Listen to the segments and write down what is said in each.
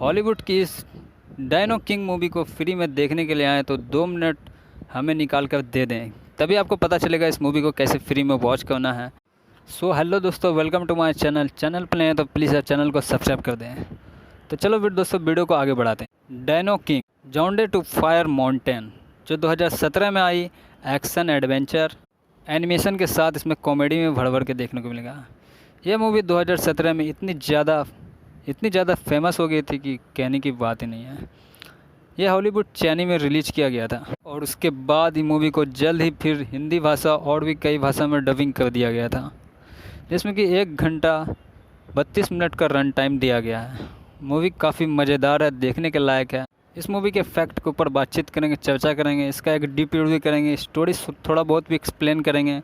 Hollywood की इस dino king movie को फ्री में देखने के लिए आए तो 2 मिनट हमें निकाल कर दे दें, तभी आपको पता चलेगा इस मूवी को कैसे फ्री में वॉच करना है। सो हेलो दोस्तों, वेलकम टू माय चैनल पे नए हैं तो प्लीज़ आप चैनल को सब्सक्राइब कर दें। तो चलो फिर दोस्तों वीडियो को आगे बढ़ाते हैं। डायनो किंग जॉन्डे टू फायर माउंटेन जो 2017 में आई, एक्शन एडवेंचर एनिमेशन के साथ इसमें कॉमेडी में भर भर के देखने को मिलेगा। यह मूवी 2017 में इतनी ज़्यादा फेमस हो गई थी कि कहने की बात ही नहीं है। यह हॉलीवुड चैनी में रिलीज़ किया गया था और उसके बाद ही मूवी को जल्द ही फिर हिंदी भाषा और भी कई भाषा में डबिंग कर दिया गया था, जिसमें कि 1 घंटा 32 मिनट का रन टाइम दिया गया है। मूवी काफ़ी मज़ेदार है, देखने के लायक है। इस मूवी के फैक्ट के ऊपर बातचीत करेंगे, चर्चा करेंगे, इसका एक डीप रिव्यू करेंगे, स्टोरी थोड़ा बहुत भी एक्सप्लेन करेंगे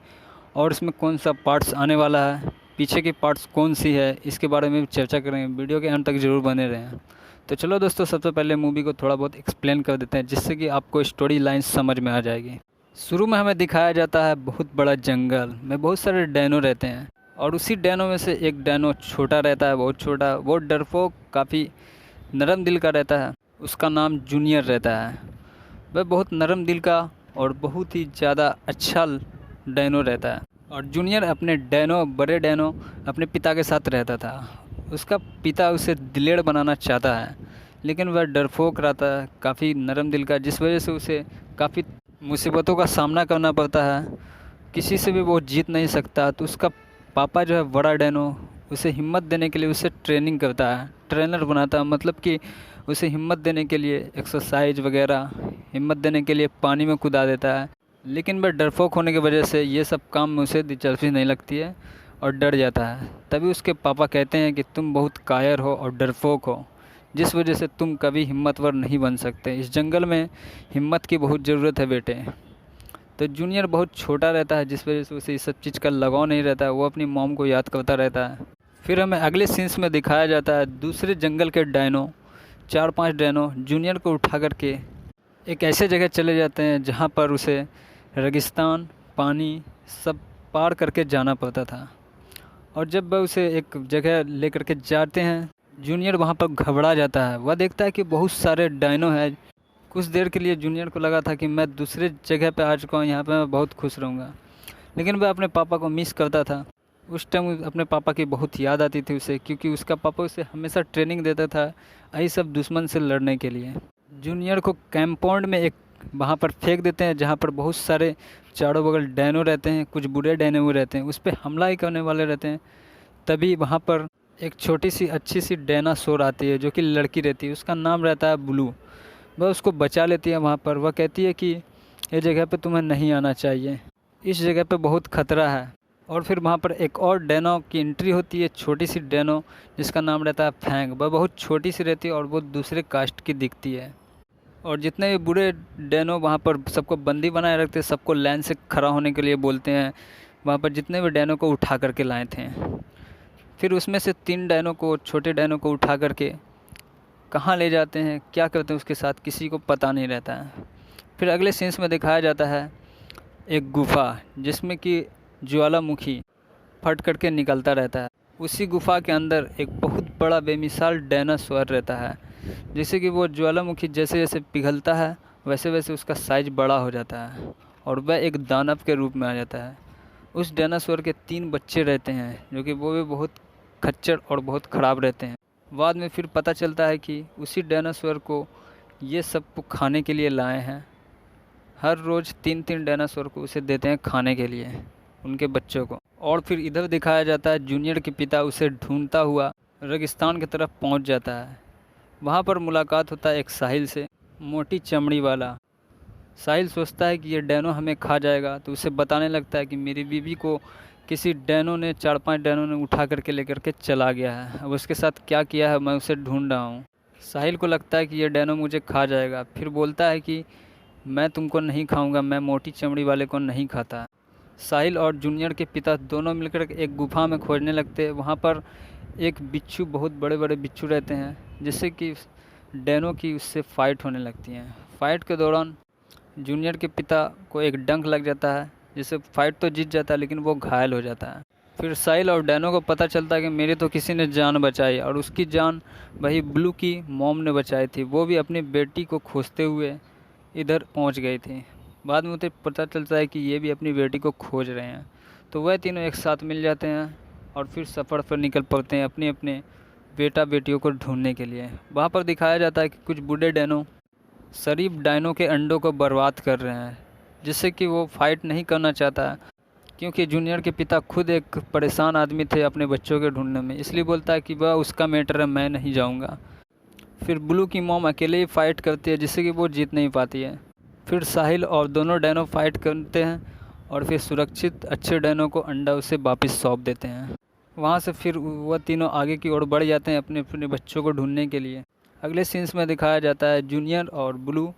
और इसमें कौन सा पार्ट्स आने वाला है, पीछे की पार्ट्स कौन सी है, इसके बारे में भी चर्चा करेंगे। वीडियो के अंत तक ज़रूर बने रहें। तो चलो दोस्तों, सबसे पहले मूवी को थोड़ा बहुत एक्सप्लेन कर देते हैं, जिससे कि आपको स्टोरी लाइन समझ में आ जाएगी। शुरू में हमें दिखाया जाता है बहुत बड़ा जंगल में बहुत सारे डायनो रहते हैं और उसी डायनो में से एक डायनो छोटा रहता है, बहुत छोटा, वो डरपोक, काफ़ी नरम दिल का रहता है। उसका नाम जूनियर रहता है। वह बहुत नरम दिल का और बहुत ही ज़्यादा अच्छा डायनो रहता है। और जूनियर बड़े डायनो अपने पिता के साथ रहता था। उसका पिता उसे दिलेर बनाना चाहता है, लेकिन वह डरपोक रहता है, काफ़ी नरम दिल का, जिस वजह से उसे काफ़ी मुसीबतों का सामना करना पड़ता है। किसी से भी वो जीत नहीं सकता। तो उसका पापा जो है बड़ा डायनो, उसे हिम्मत देने के लिए उसे ट्रेनिंग करता है, ट्रेनर बनाता है। मतलब कि उसे हिम्मत देने के लिए एक्सरसाइज वगैरह, हिम्मत देने के लिए पानी में कूदा देता है। लेकिन वह डरपोक होने की वजह से ये सब काम में उसे दिलचस्पी नहीं लगती है और डर जाता है। तभी उसके पापा कहते हैं कि तुम बहुत कायर हो और डरपोक हो, जिस वजह से तुम कभी हिम्मतवर नहीं बन सकते। इस जंगल में हिम्मत की बहुत ज़रूरत है बेटे। तो जूनियर बहुत छोटा रहता है, जिस वजह से उसे इस सब चीज़ का लगाव नहीं रहता है। वो अपनी मॉम को याद करता रहता है। फिर हमें अगले सीन्स में दिखाया जाता है दूसरे जंगल के डायनो, 4-5 डायनो जूनियर को उठा करके एक ऐसे जगह चले जाते हैं जहाँ पर उसे रेगिस्तान, पानी सब पार करके जाना पड़ता था। और जब वह उसे एक जगह ले करके जाते हैं, जूनियर वहाँ पर घबरा जाता है। वह देखता है कि बहुत सारे डायनो हैं। कुछ देर के लिए जूनियर को लगा था कि मैं दूसरे जगह पे आ चुका हूँ, यहाँ पे मैं बहुत खुश रहूँगा। लेकिन वह अपने पापा को मिस करता था। उस टाइम अपने पापा की बहुत याद आती थी उसे, क्योंकि उसका पापा उसे हमेशा ट्रेनिंग देता था यही सब दुश्मन से लड़ने के लिए। जूनियर को कंपाउंड में एक वहाँ पर फेंक देते हैं, जहाँ पर बहुत सारे चारों बगल डायनो रहते हैं, कुछ बुरे डायनो रहते हैं, उस पर हमला ही करने वाले रहते हैं। तभी वहाँ पर एक छोटी सी अच्छी सी डायनासोर आती है, जो कि लड़की रहती है। उसका नाम रहता है ब्लू। वह उसको बचा लेती है वहाँ पर। वह कहती है कि ये जगह पे तुम्हें नहीं आना चाहिए, इस जगह पे बहुत खतरा है। और फिर वहाँ पर एक और डायनो की एंट्री होती है, छोटी सी डायनो, जिसका नाम रहता है फैंग। वह बहुत छोटी सी रहती है और वो दूसरे कास्ट की दिखती है। और जितने भी बुरे डायनो वहाँ पर सबको बंदी बनाए रखते हैं, सबको लाइन से खड़ा होने के लिए बोलते हैं। वहाँ पर जितने भी डायनो को उठा करके लाए थे, फिर उसमें से 3 डायनो को, छोटे डायनो को उठा करके कहाँ ले जाते हैं, क्या करते हैं उसके साथ, किसी को पता नहीं रहता है। फिर अगले सीन्स में दिखाया जाता है एक गुफ़ा, जिसमें कि ज्वालामुखी फट करके निकलता रहता है। उसी गुफ़ा के अंदर एक बहुत बड़ा बेमिसाल डायनासोर रहता है, जैसे कि वो ज्वालामुखी जैसे जैसे पिघलता है वैसे वैसे उसका साइज बड़ा हो जाता है और वह एक दानव के रूप में आ जाता है। उस डायनासोर के 3 बच्चे रहते हैं, जो कि वो भी बहुत खच्चर और बहुत ख़राब रहते हैं। बाद में फिर पता चलता है कि उसी डायनासोर को ये सब खाने के लिए लाए हैं। हर रोज़ 3-3 डायनासोर को उसे देते हैं खाने के लिए, उनके बच्चों को। और फिर इधर दिखाया जाता है जूनियर के पिता उसे ढूंढता हुआ रेगिस्तान की तरफ पहुंच जाता है। वहां पर मुलाकात होता है एक साहिल से, मोटी चमड़ी वाला। साहिल सोचता है कि ये डायनो हमें खा जाएगा, तो उसे बताने लगता है कि मेरी बीवी को किसी डायनो ने, 4-5 डायनो ने उठा करके लेकर के चला गया है। अब उसके साथ क्या किया है मैं उसे ढूंढ रहा हूँ। साहिल को लगता है कि ये डायनो मुझे खा जाएगा। फिर बोलता है कि मैं तुमको नहीं खाऊंगा, मैं मोटी चमड़ी वाले को नहीं खाता। साहिल और जूनियर के पिता दोनों मिलकर एक गुफा में खोजने लगते हैं। वहाँ पर एक बिच्छू, बहुत बड़े बड़े बिच्छू रहते हैं, जिससे कि डायनो की उससे फ़ाइट होने लगती हैं। फ़ाइट के दौरान जूनियर के पिता को एक डंक लग जाता है, जिससे फ़ाइट तो जीत जाता है लेकिन वो घायल हो जाता है। फिर साहिल और डैनो को पता चलता है कि मेरी तो किसी ने जान बचाई, और उसकी जान वही ब्लू की मॉम ने बचाई थी। वो भी अपनी बेटी को खोजते हुए इधर पहुंच गई थी। बाद में उसे पता चलता है कि ये भी अपनी बेटी को खोज रहे हैं। तो वह तीनों एक साथ मिल जाते हैं और फिर सफ़र पर निकल पड़ते हैं अपने अपने बेटा बेटियों को ढूंढने के लिए। वहाँ पर दिखाया जाता है कि कुछ बूढ़े डैनो शरीफ डायनो के अंडों को बर्बाद कर रहे हैं, जिससे कि वो फाइट नहीं करना चाहता है, क्योंकि जूनियर के पिता खुद एक परेशान आदमी थे अपने बच्चों के ढूंढने में। इसलिए बोलता है कि वह उसका मैटर है, मैं नहीं जाऊंगा। फिर ब्लू की मॉम अकेले ही फाइट करती है, जिससे कि वो जीत नहीं पाती है। फिर साहिल और दोनों डैनो फाइट करते हैं और फिर सुरक्षित अच्छे डैनो को अंडा उसे वापस सौंप देते हैं। वहाँ से फिर वह तीनों आगे की ओर बढ़ जाते हैं अपने अपने बच्चों को ढूंढने के लिए। अगले सीन्स में दिखाया जाता है जूनियर और ब्लू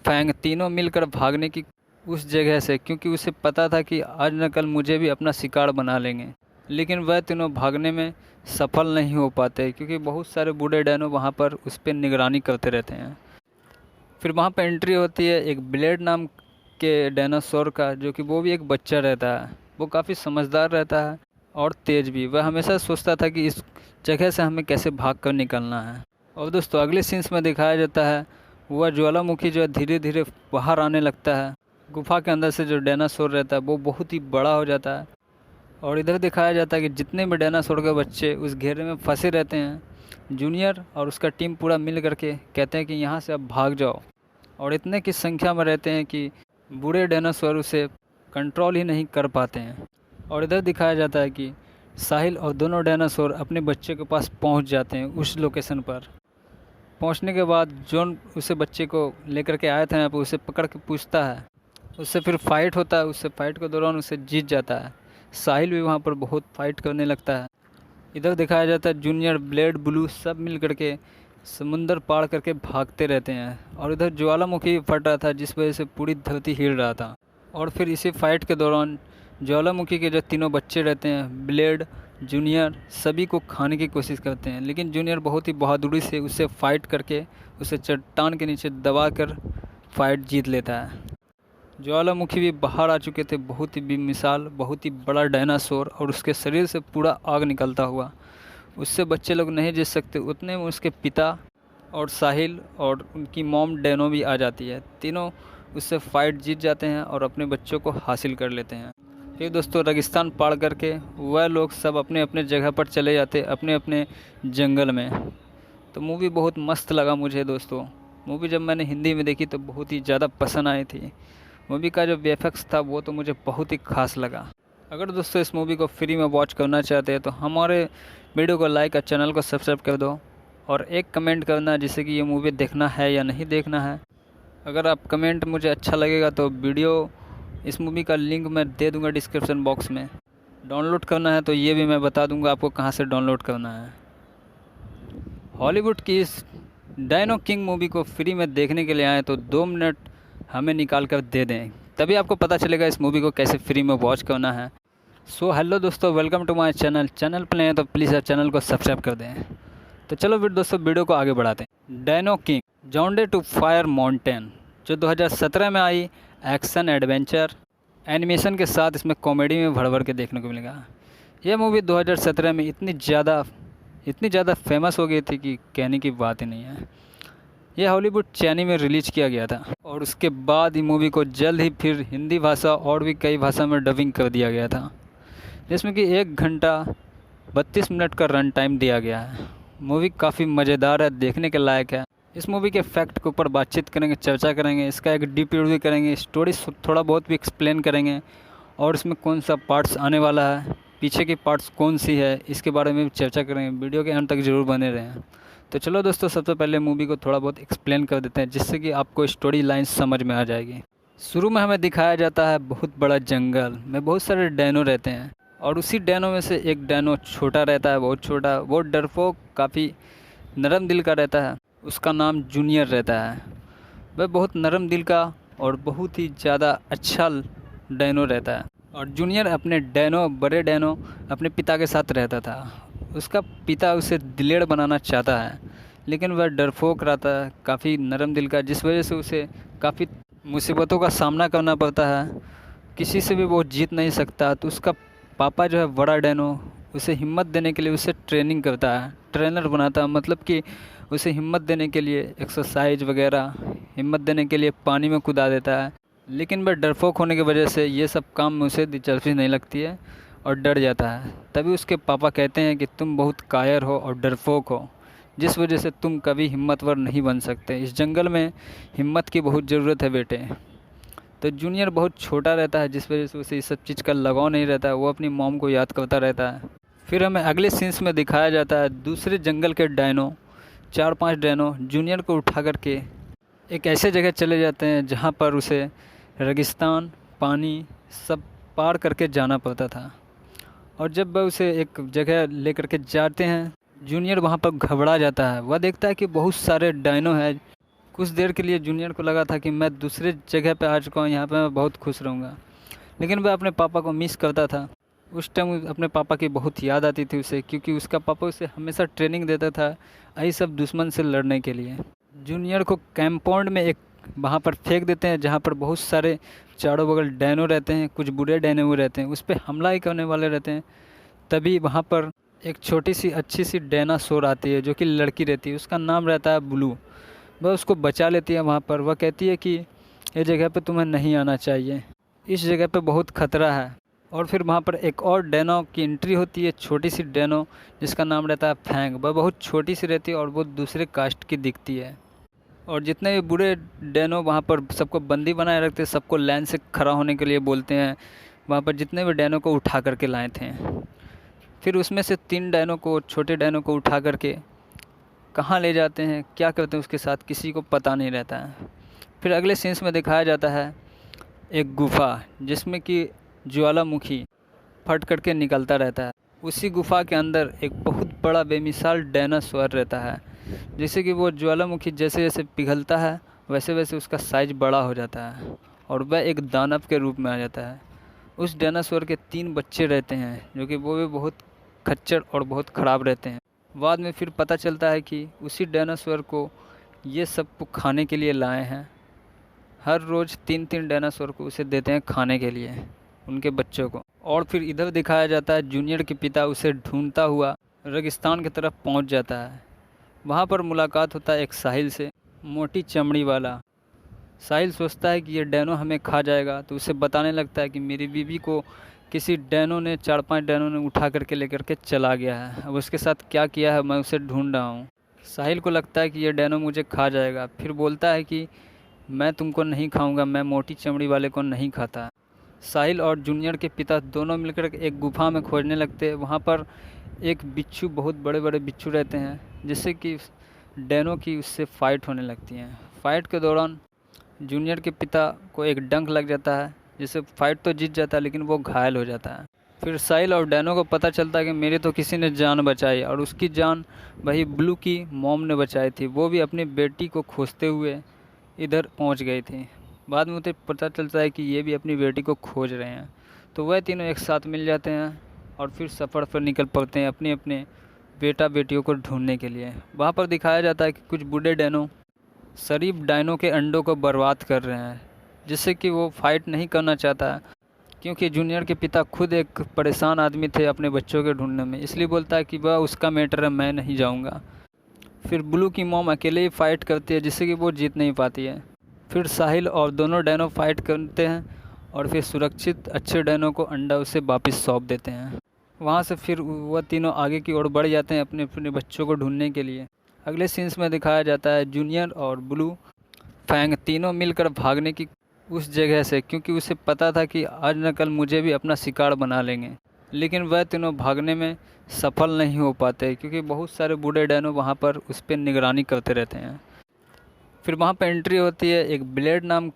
फैंग तीनों मिलकर भागने की उस जगह से, क्योंकि उसे पता था कि आज न कल मुझे भी अपना शिकार बना लेंगे। लेकिन वह तीनों भागने में सफल नहीं हो पाते, क्योंकि बहुत सारे बूढ़े डैनो वहाँ पर उस पर निगरानी करते रहते हैं। फिर वहाँ पर एंट्री होती है एक ब्लेड नाम के डायनासोर का, जो कि वो भी एक बच्चा रहता है। वो काफ़ी समझदार रहता है और तेज़ भी। वह हमेशा सोचता था कि इस जगह से हमें कैसे भाग कर निकलना है। और दोस्तों अगले सीन्स में दिखाया जाता है वह ज्वालामुखी जो है धीरे धीरे बाहर आने लगता है। गुफा के अंदर से जो डायनासोर रहता है वो बहुत ही बड़ा हो जाता है। और इधर दिखाया जाता है कि जितने भी डायनासोर के बच्चे उस घेरे में फंसे रहते हैं, जूनियर और उसका टीम पूरा मिल करके कहते हैं कि यहाँ से अब भाग जाओ। और इतने की संख्या में रहते हैं कि बूढ़े डायनासोर उसे कंट्रोल ही नहीं कर पाते हैं। और इधर दिखाया जाता है कि साहिल और दोनों डायनासोर अपने बच्चे के पास पहुंच जाते हैं उस लोकेशन पर। पहुंचने के बाद जॉन उसे बच्चे को लेकर के आया था यहाँ पर, उसे पकड़ के पूछता है। उससे फिर फाइट होता है। उससे फाइट के दौरान उसे जीत जाता है। साहिल भी वहाँ पर बहुत फाइट करने लगता है। इधर दिखाया जाता है जूनियर, ब्लेड, ब्लू सब मिल करके समुंदर पार करके भागते रहते हैं। और इधर ज्वालामुखी फट रहा था, जिस वजह से पूरी धरती हिल रहा था। और फिर इसी फाइट के दौरान ज्वालामुखी के जो तीनों बच्चे रहते हैं, ब्लेड, जूनियर, सभी को खाने की कोशिश करते हैं। लेकिन जूनियर बहुत ही बहादुरी से उससे फाइट करके उसे चट्टान के नीचे दबा कर फाइट जीत लेता है। ज्वालामुखी भी बाहर आ चुके थे, बहुत ही बेमिसाल, बहुत ही बड़ा डायनासोर, और उसके शरीर से पूरा आग निकलता हुआ। उससे बच्चे लोग नहीं जीत सकते। उतने में उसके पिता और साहिल और उनकी मॉम डैनो भी आ जाती है। तीनों उससे फाइट जीत जाते हैं और अपने बच्चों को हासिल कर लेते हैं। फिर दोस्तों रेगिस्तान पार करके वह लोग सब अपने अपने जगह पर चले जाते, अपने अपने जंगल में। तो मूवी बहुत मस्त लगा मुझे दोस्तों। मूवी जब मैंने हिंदी में देखी तो बहुत ही ज़्यादा पसंद आई थी। मूवी का जो VFX था वो तो मुझे बहुत ही खास लगा। अगर दोस्तों इस मूवी को फ्री में वॉच करना चाहते हैं तो हमारे वीडियो को लाइक और चैनल को सब्सक्राइब कर दो, और एक कमेंट करना जिससे कि ये मूवी देखना है या नहीं देखना है। अगर आप कमेंट मुझे अच्छा लगेगा तो वीडियो इस मूवी का लिंक मैं दे दूंगा डिस्क्रिप्शन बॉक्स में। डाउनलोड करना है तो ये भी मैं बता दूंगा आपको कहाँ से डाउनलोड करना है। हॉलीवुड की इस डायनो किंग मूवी को फ्री में देखने के लिए आए तो 2 मिनट हमें निकाल कर दे दें, तभी आपको पता चलेगा इस मूवी को कैसे फ्री में वॉच करना है। सो हेलो दोस्तों, welcome to my channel. Channel पर नए हैं तो प्लीज़ यार चैनल को सब्सक्राइब कर दें। तो चलो फिर दोस्तों वीडियो को आगे बढ़ाते हैं। डायनो किंग जाउंडे टू फायर माउंटेन जो 2017 में आई, एक्शन एडवेंचर एनिमेशन के साथ इसमें कॉमेडी में भर भर के देखने को मिलेगा। यह मूवी 2017 में इतनी ज़्यादा फेमस हो गई थी कि कहने की बात ही नहीं है। यह हॉलीवुड चैनी में रिलीज़ किया गया था और उसके बाद ही मूवी को जल्द ही फिर हिंदी भाषा और भी कई भाषा में डबिंग कर दिया गया था, जिसमें कि 1 घंटा 32 मिनट का रन टाइम दिया गया है। मूवी काफ़ी मज़ेदार है, देखने के लायक है। इस मूवी के फैक्ट के ऊपर बातचीत करेंगे, चर्चा करेंगे, इसका एक डीप रिव्यू करेंगे, स्टोरी थोड़ा बहुत भी एक्सप्लेन करेंगे, और इसमें कौन सा पार्ट्स आने वाला है, पीछे की पार्ट्स कौन सी है, इसके बारे में भी चर्चा करेंगे। वीडियो के अंत तक ज़रूर बने रहें। तो चलो दोस्तों सबसे पहले मूवी को थोड़ा बहुत एक्सप्लेन कर देते हैं, जिससे कि आपको स्टोरी लाइन समझ में आ जाएगी। शुरू में हमें दिखाया जाता है बहुत बड़ा जंगल में बहुत सारे डैनो रहते हैं, और उसी डैनो में से एक डैनो छोटा रहता है, बहुत छोटा। वो डरपोक, काफ़ी नरम दिल का रहता है। उसका नाम जूनियर रहता है। वह बहुत नरम दिल का और बहुत ही ज़्यादा अच्छा डैनो रहता है। और जूनियर अपने बड़े डैनो अपने पिता के साथ रहता था। उसका पिता उसे दिलेर बनाना चाहता है, लेकिन वह डरपोक रहता है, काफ़ी नरम दिल का, जिस वजह से उसे काफ़ी मुसीबतों का सामना करना पड़ता है। किसी से भी वो जीत नहीं सकता। तो उसका पापा जो है बड़ा डायनो उसे हिम्मत देने के लिए उसे ट्रेनिंग करता है, ट्रेनर बनाता है, मतलब कि उसे हिम्मत देने के लिए एक्सरसाइज वगैरह, हिम्मत देने के लिए पानी में कूदा देता है। लेकिन वह डरपोक होने की वजह से ये सब काम में उसे दिलचस्पी नहीं लगती है और डर जाता है। तभी उसके पापा कहते हैं कि तुम बहुत कायर हो और डरपोक हो, जिस वजह से तुम कभी हिम्मतवर नहीं बन सकते। इस जंगल में हिम्मत की बहुत ज़रूरत है बेटे। तो जूनियर बहुत छोटा रहता है, जिस वजह से उसे इस सब चीज़ का लगाव नहीं रहता है, वो अपनी मॉम को याद करता रहता है। फिर हमें अगले सीन्स में दिखाया जाता है दूसरे जंगल के डायनो, 4-5 डायनो जूनियर को उठा करके एक ऐसे जगह चले जाते हैं जहाँ पर उसे रेगिस्तान, पानी सब पार करके जाना पड़ता था। और जब वह उसे एक जगह ले करके जाते हैं, जूनियर वहाँ पर घबरा जाता है। वह देखता है कि बहुत सारे डायनो हैं। कुछ देर के लिए जूनियर को लगा था कि मैं दूसरे जगह पे आ चुका हूँ, यहाँ पे मैं बहुत खुश रहूँगा। लेकिन वह अपने पापा को मिस करता था। उस टाइम अपने पापा की बहुत याद आती थी उसे, क्योंकि उसका पापा उसे हमेशा ट्रेनिंग देता था यही सब दुश्मन से लड़ने के लिए। जूनियर को कंपाउंड में एक वहाँ पर फेंक देते हैं जहाँ पर बहुत सारे चारों बगल डायनो रहते हैं, कुछ बुरे डायनो रहते हैं, उस पर हमला ही करने वाले रहते हैं। तभी वहाँ पर एक छोटी सी अच्छी सी डायनासोर आती है जो कि लड़की रहती है, उसका नाम रहता है ब्लू। वह उसको बचा लेती है वहाँ पर। वह कहती है कि ये जगह पे तुम्हें नहीं आना चाहिए, इस जगह पे बहुत खतरा है। और फिर वहाँ पर एक और डायनो की एंट्री होती है, छोटी सी डायनो जिसका नाम रहता है फैंग। वह बहुत छोटी सी रहती है और वो दूसरे कास्ट की दिखती है। और जितने भी बुरे डायनो वहाँ पर सबको बंदी बनाए रखते, सबको लाइन से खड़ा होने के लिए बोलते हैं। वहाँ पर जितने भी डायनो को उठा करके लाए थे, फिर उसमें से 3 डायनो को, छोटे डायनो को उठा करके कहाँ ले जाते हैं, क्या करते हैं उसके साथ, किसी को पता नहीं रहता है। फिर अगले सीन्स में दिखाया जाता है एक गुफ़ा जिसमें कि ज्वालामुखी फट करके निकलता रहता है। उसी गुफ़ा के अंदर एक बहुत बड़ा बेमिसाल डायनासोर रहता है, जैसे कि वो ज्वालामुखी जैसे जैसे पिघलता है वैसे वैसे उसका साइज बड़ा हो जाता है और वह एक दानव के रूप में आ जाता है। उस डायनासोर के 3 बच्चे रहते हैं जो कि वो भी बहुत खच्चर और बहुत ख़राब रहते हैं। बाद में फिर पता चलता है कि उसी डायनासोर को ये सब को खाने के लिए लाए हैं। हर रोज़ 3-3 डायनासोर को उसे देते हैं खाने के लिए, उनके बच्चों को। और फिर इधर दिखाया जाता है जूनियर के पिता उसे ढूंढता हुआ रेगिस्तान की तरफ पहुंच जाता है। वहां पर मुलाकात होता है एक साहिल से, मोटी चमड़ी वाला। साहिल सोचता है कि ये डायनो हमें खा जाएगा, तो उसे बताने लगता है कि मेरी बीवी को किसी डायनो ने, 4-5 डायनो ने उठा करके लेकर के चला गया है। अब उसके साथ क्या किया है मैं उसे ढूंढ रहा हूँ। साहिल को लगता है कि ये डायनो मुझे खा जाएगा, फिर बोलता है कि मैं तुमको नहीं खाऊंगा, मैं मोटी चमड़ी वाले को नहीं खाता। साहिल और जूनियर के पिता दोनों मिलकर एक गुफा में खोजने लगते हैं। वहाँ पर एक बिच्छू, बहुत बड़े बड़े बिच्छू रहते हैं, जिससे कि डायनो की उससे फ़ाइट होने लगती हैं। फ़ाइट के दौरान जूनियर के पिता को एक डंक लग जाता है, जिससे फ़ाइट तो जीत जाता है लेकिन वो घायल हो जाता है। फिर साहिल और डायनो को पता चलता है कि मेरी तो किसी ने जान बचाई, और उसकी जान वही ब्लू की मॉम ने बचाई थी। वो भी अपनी बेटी को खोजते हुए इधर पहुंच गई थी। बाद में उसे पता चलता है कि ये भी अपनी बेटी को खोज रहे हैं, तो वह तीनों एक साथ मिल जाते हैं और फिर सफ़र पर निकल पड़ते हैं अपने अपने बेटा बेटियों को ढूंढने के लिए। वहाँ पर दिखाया जाता है कि कुछ बूढ़े डायनो शरीफ डायनो के अंडों को बर्बाद कर रहे हैं, जिससे कि वो फाइट नहीं करना चाहता, क्योंकि जूनियर के पिता खुद एक परेशान आदमी थे अपने बच्चों के ढूंढने में, इसलिए बोलता है कि वह उसका मैटर है, मैं नहीं जाऊँगा। फिर ब्लू की मॉम अकेले ही फ़ाइट करती है, जिससे कि वो जीत नहीं पाती है। फिर साहिल और दोनों डायनो फाइट करते हैं और फिर सुरक्षित अच्छे डायनो को अंडा उसे वापस सौंप देते हैं। वहाँ से फिर वह तीनों आगे की ओर बढ़ जाते हैं अपने अपने बच्चों को ढूंढने के लिए। अगले सीन्स में दिखाया जाता है जूनियर और ब्लू फैंग तीनों मिलकर भागने की उस जगह से, क्योंकि उसे पता था कि आज न कल मुझे भी अपना शिकार बना लेंगे। लेकिन वह तीनों भागने में सफल नहीं हो पाते, क्योंकि बहुत सारे बूढ़े डायनो वहाँ पर उस पर निगरानी करते रहते हैं। फिर वहाँ पर एंट्री होती है एक ब्लेड नाम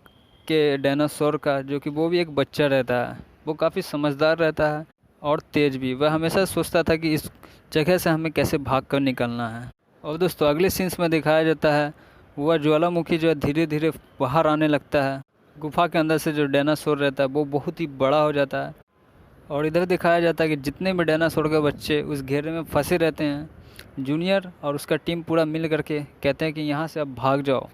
के डायनासोर का, जो कि वो भी एक बच्चा रहता है। वो काफ़ी समझदार रहता है और तेज़ भी। वह हमेशा सोचता था कि इस जगह से हमें कैसे भाग कर निकलना है। और दोस्तों अगले सीन्स में दिखाया जाता है वह ज्वालामुखी जो है धीरे धीरे बाहर आने लगता है। गुफा के अंदर से जो डायनासोर रहता है वो बहुत ही बड़ा हो जाता है। और इधर दिखाया जाता है कि जितने भी डायनासोर के बच्चे उस घेरे में फंसे रहते हैं, जूनियर और उसका टीम पूरा मिल करके कहते हैं कि यहाँ से अब भाग जाओ।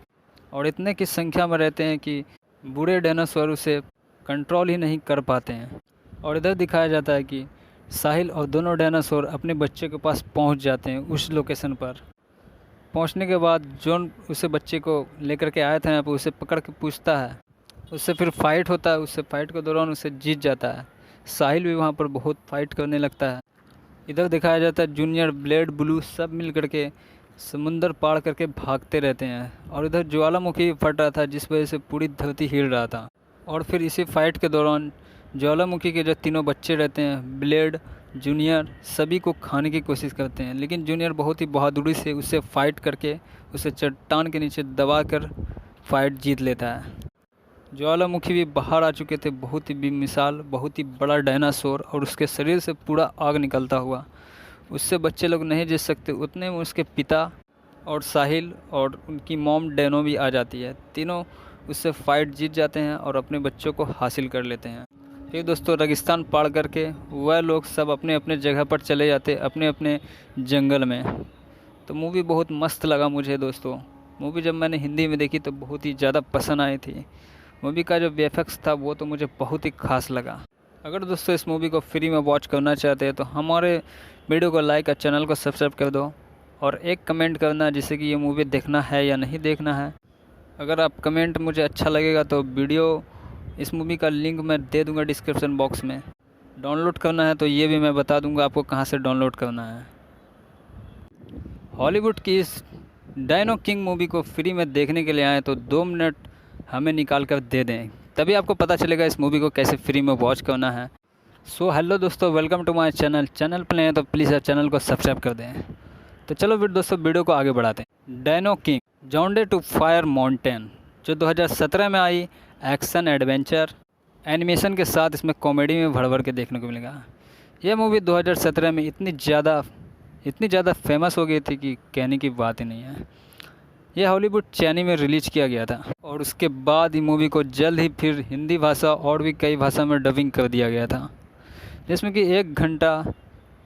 और इतने की संख्या में रहते हैं कि बूढ़े डायनासोर उसे कंट्रोल ही नहीं कर पाते हैं। और इधर दिखाया जाता है कि साहिल और दोनों डायनासोर अपने बच्चे के पास पहुंच जाते हैं उस लोकेशन पर। पहुंचने के बाद जॉन उसे बच्चे को लेकर के आया था यहाँ पर उसे पकड़ के पूछता है। उससे फिर फाइट होता है, उससे फाइट के दौरान उसे जीत जाता है। साहिल भी वहाँ पर बहुत फाइट करने लगता है। इधर दिखाया जाता है जूनियर, ब्लेड, ब्लू सब मिल करके समुंदर पार करके भागते रहते हैं और इधर ज्वालामुखी फट रहा था जिस वजह से पूरी धरती हिल रहा था। और फिर इसी फाइट के दौरान ज्वालामुखी के जो तीनों बच्चे रहते हैं, ब्लेड, जूनियर, सभी को खाने की कोशिश करते हैं, लेकिन जूनियर बहुत ही बहादुरी से उससे फाइट करके उसे चट्टान के नीचे दबा कर फाइट जीत लेता है। ज्वालामुखी भी बाहर आ चुके थे, बहुत ही बेमिसाल, बहुत ही बड़ा डायनासोर और उसके शरीर से पूरा आग निकलता हुआ। उससे बच्चे लोग नहीं जीत सकते, उतने में उसके पिता और साहिल और उनकी मॉम डैनो भी आ जाती है। तीनों उससे फाइट जीत जाते हैं और अपने बच्चों को हासिल कर लेते हैं। फिर दोस्तों रेगिस्तान पार करके वह लोग सब अपने अपने जगह पर चले जाते, अपने अपने जंगल में। तो मूवी बहुत मस्त लगा मुझे दोस्तों। मूवी जब मैंने हिंदी में देखी तो बहुत ही ज़्यादा पसंद आई थी। मूवी का जो वीएफएक्स था वो तो मुझे बहुत ही खास लगा। अगर दोस्तों इस मूवी को फ्री में वॉच करना चाहते हैं तो हमारे वीडियो को लाइक और चैनल को सब्सक्राइब कर दो और एक कमेंट करना जिससे कि ये मूवी देखना है या नहीं देखना है। अगर आप कमेंट मुझे अच्छा लगेगा तो वीडियो इस मूवी का लिंक मैं दे दूंगा डिस्क्रिप्शन बॉक्स में। डाउनलोड करना है तो ये भी मैं बता दूंगा आपको कहाँ से डाउनलोड करना है। हॉलीवुड की इस डायनो किंग मूवी को फ्री में देखने के लिए आए तो 2 मिनट हमें निकाल कर दे दें, तभी आपको पता चलेगा इस मूवी को कैसे फ्री में वॉच करना है। सो हेलो दोस्तों, वेलकम टू माय चैनल पर हैं तो प्लीज़ आप चैनल को सब्सक्राइब कर दें। तो चलो फिर दोस्तों वीडियो को आगे बढ़ाते हैं। डायनो किंग जॉन्डे टू फायर माउंटेन जो 2017 में आई, एक्शन एडवेंचर एनिमेशन के साथ इसमें कॉमेडी में भर के देखने को मिलेगा। यह मूवी 2017 में इतनी ज़्यादा फेमस हो गई थी कि कहने की बात ही नहीं है। यह हॉलीवुड चैनल में रिलीज़ किया गया था और उसके बाद ही मूवी को जल्द ही फिर हिंदी भाषा और भी कई भाषा में डबिंग कर दिया गया था, जिसमें कि 1 घंटा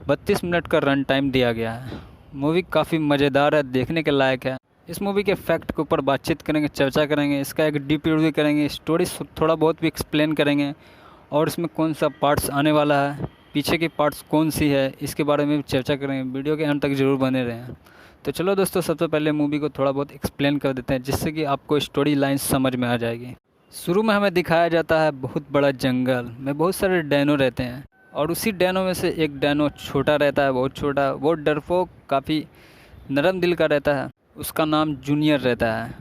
32 मिनट का रन टाइम दिया गया है। मूवी काफ़ी मज़ेदार है, देखने के लायक है। इस मूवी के फैक्ट के ऊपर बातचीत करेंगे, चर्चा करेंगे, इसका एक डीप रिव्यू करेंगे, स्टोरी थोड़ा बहुत भी एक्सप्लेन करेंगे और इसमें कौन सा पार्ट्स आने वाला है, पीछे की पार्ट्स कौन सी है, इसके बारे में भी चर्चा करेंगे। वीडियो के अंत तक ज़रूर बने रहें। तो चलो दोस्तों सबसे पहले मूवी को थोड़ा बहुत एक्सप्लेन कर देते हैं जिससे कि आपको स्टोरी लाइन समझ में आ जाएगी। शुरू में हमें दिखाया जाता है बहुत बड़ा जंगल में बहुत सारे डैनो रहते हैं और उसी डैनो में से एक डैनो छोटा रहता है, बहुत छोटा, वो डरपोक, काफ़ी नरम दिल का रहता है। उसका नाम जूनियर रहता है।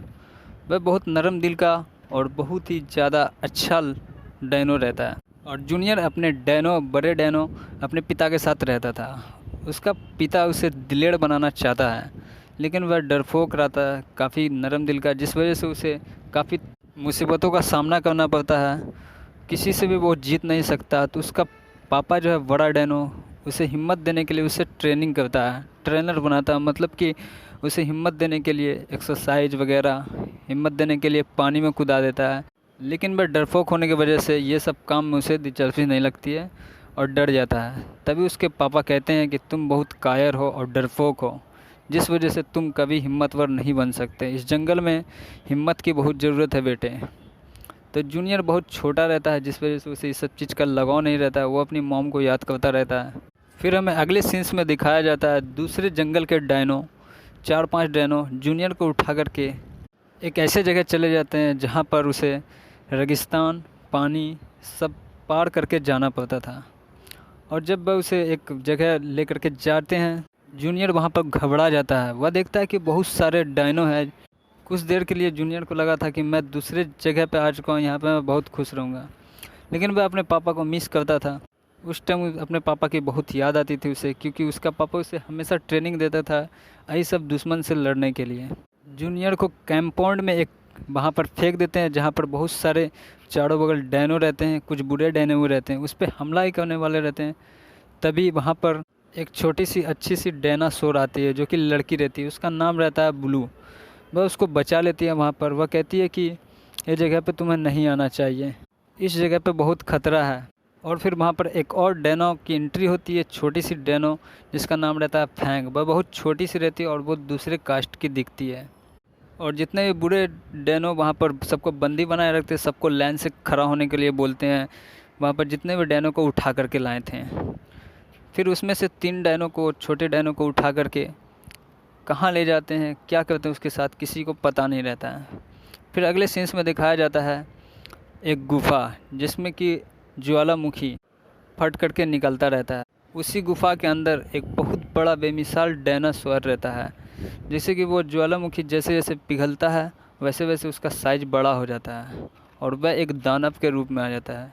वह बहुत नरम दिल का और बहुत ही ज़्यादा अच्छा डैनो रहता है और जूनियर अपने बड़े डैनो अपने पिता के साथ रहता था। उसका पिता उसे दिलेर बनाना चाहता है, लेकिन वह डरपोक रहता है, काफ़ी नरम दिल का, जिस वजह से उसे काफ़ी मुसीबतों का सामना करना पड़ता है। किसी से भी वो जीत नहीं सकता। तो उसका पापा जो है बड़ा डैनो उसे हिम्मत देने के लिए उसे ट्रेनिंग करता है, ट्रेनर बनाता है, मतलब कि उसे हिम्मत देने के लिए एक्सरसाइज वगैरह, हिम्मत देने के लिए पानी में कूदा देता है। लेकिन वह डरपोक होने की वजह से ये सब काम में उसे दिलचस्पी नहीं लगती है और डर जाता है। तभी उसके पापा कहते हैं कि तुम बहुत कायर हो और डरपोक हो, जिस वजह से तुम कभी हिम्मतवर नहीं बन सकते। इस जंगल में हिम्मत की बहुत ज़रूरत है बेटे। तो जूनियर बहुत छोटा रहता है, जिस वजह से उसे इस सब चीज़ का लगाव नहीं रहता है। वो अपनी मॉम को याद करता रहता है। फिर हमें अगले सीन्स में दिखाया जाता है दूसरे जंगल के डायनो, 4-5 डायनो जूनियर को उठा करके एक ऐसे जगह चले जाते हैं जहाँ पर उसे रेगिस्तान, पानी सब पार करके जाना पड़ता था। और जब वह उसे एक जगह ले करके जाते हैं, जूनियर वहाँ पर घबरा जाता है। वह देखता है कि बहुत सारे डायनो हैं। कुछ देर के लिए जूनियर को लगा था कि मैं दूसरे जगह पे आ चुका हूँ, यहाँ पे मैं बहुत खुश रहूँगा, लेकिन वह अपने पापा को मिस करता था। उस टाइम अपने पापा की बहुत याद आती थी उसे, क्योंकि उसका पापा उसे हमेशा ट्रेनिंग देता था यही सब दुश्मन से लड़ने के लिए। जूनियर को कंपाउंड में एक वहाँ पर फेंक देते हैं जहाँ पर बहुत सारे चारों बगल डैनो रहते हैं, कुछ बुरे डैनो रहते हैं, उस पर हमला ही करने वाले रहते हैं। तभी वहाँ पर एक छोटी सी अच्छी सी डायनासोर आती है जो कि लड़की रहती है, उसका नाम रहता है ब्लू। वह उसको बचा लेती है वहाँ पर। वह कहती है कि ये जगह पे तुम्हें नहीं आना चाहिए, इस जगह पे बहुत खतरा है। और फिर वहाँ पर एक और डैनो की एंट्री होती है, छोटी सी डैनो जिसका नाम रहता है फैंग। वह बहुत छोटी सी रहती है और वो दूसरे कास्ट की दिखती है। और जितने भी बुरे डैनो वहाँ पर सबको बंदी बनाए रखते हैं, सबको लाइन से खड़ा होने के लिए बोलते हैं। वहाँ पर जितने भी डैनो को उठा करके लाए थे। फिर उसमें से 3 डायनो को, छोटे डायनो को उठा करके कहाँ ले जाते हैं, क्या करते हैं उसके साथ, किसी को पता नहीं रहता है। फिर अगले सीन्स में दिखाया जाता है एक गुफ़ा जिसमें कि ज्वालामुखी फट करके निकलता रहता है। उसी गुफ़ा के अंदर एक बहुत बड़ा बेमिसाल डायनासोर रहता है, जैसे कि वो ज्वालामुखी जैसे जैसे पिघलता है वैसे वैसे उसका साइज़ बड़ा हो जाता है और वह एक दानव के रूप में आ जाता है।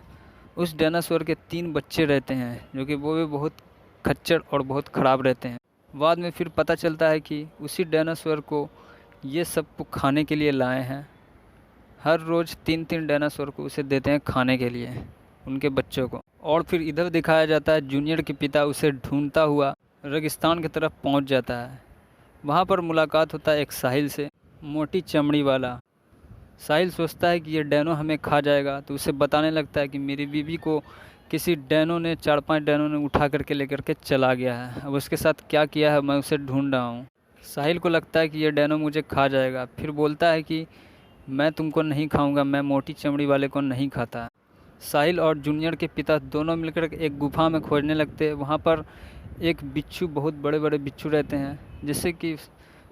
उस डायनासोर के 3 बच्चे रहते हैं जो कि वो भी बहुत खच्चर और बहुत ख़राब रहते हैं। बाद में फिर पता चलता है कि उसी डायनासोर को ये सबको खाने के लिए लाए हैं। हर रोज़ 3-3 डायनासोर को उसे देते हैं खाने के लिए, उनके बच्चों को। और फिर इधर दिखाया जाता है जूनियर के पिता उसे ढूंढता हुआ रेगिस्तान की तरफ पहुंच जाता है। वहां पर मुलाकात होता है एक साहिल से, मोटी चमड़ी वाला। साहिल सोचता है कि ये डैनो हमें खा जाएगा, तो उसे बताने लगता है कि मेरी बीवी को किसी डैनो ने, 4-5 डैनो ने उठा करके लेकर के चला गया है। अब उसके साथ क्या किया है मैं उसे ढूंढ रहा हूँ। साहिल को लगता है कि ये डैनो मुझे खा जाएगा, फिर बोलता है कि मैं तुमको नहीं खाऊंगा, मैं मोटी चमड़ी वाले को नहीं खाता। साहिल और जूनियर के पिता दोनों मिलकर एक गुफा में खोजने लगते हैं। वहाँ पर एक बिच्छू, बहुत बड़े बड़े बिच्छू रहते हैं, जिससे कि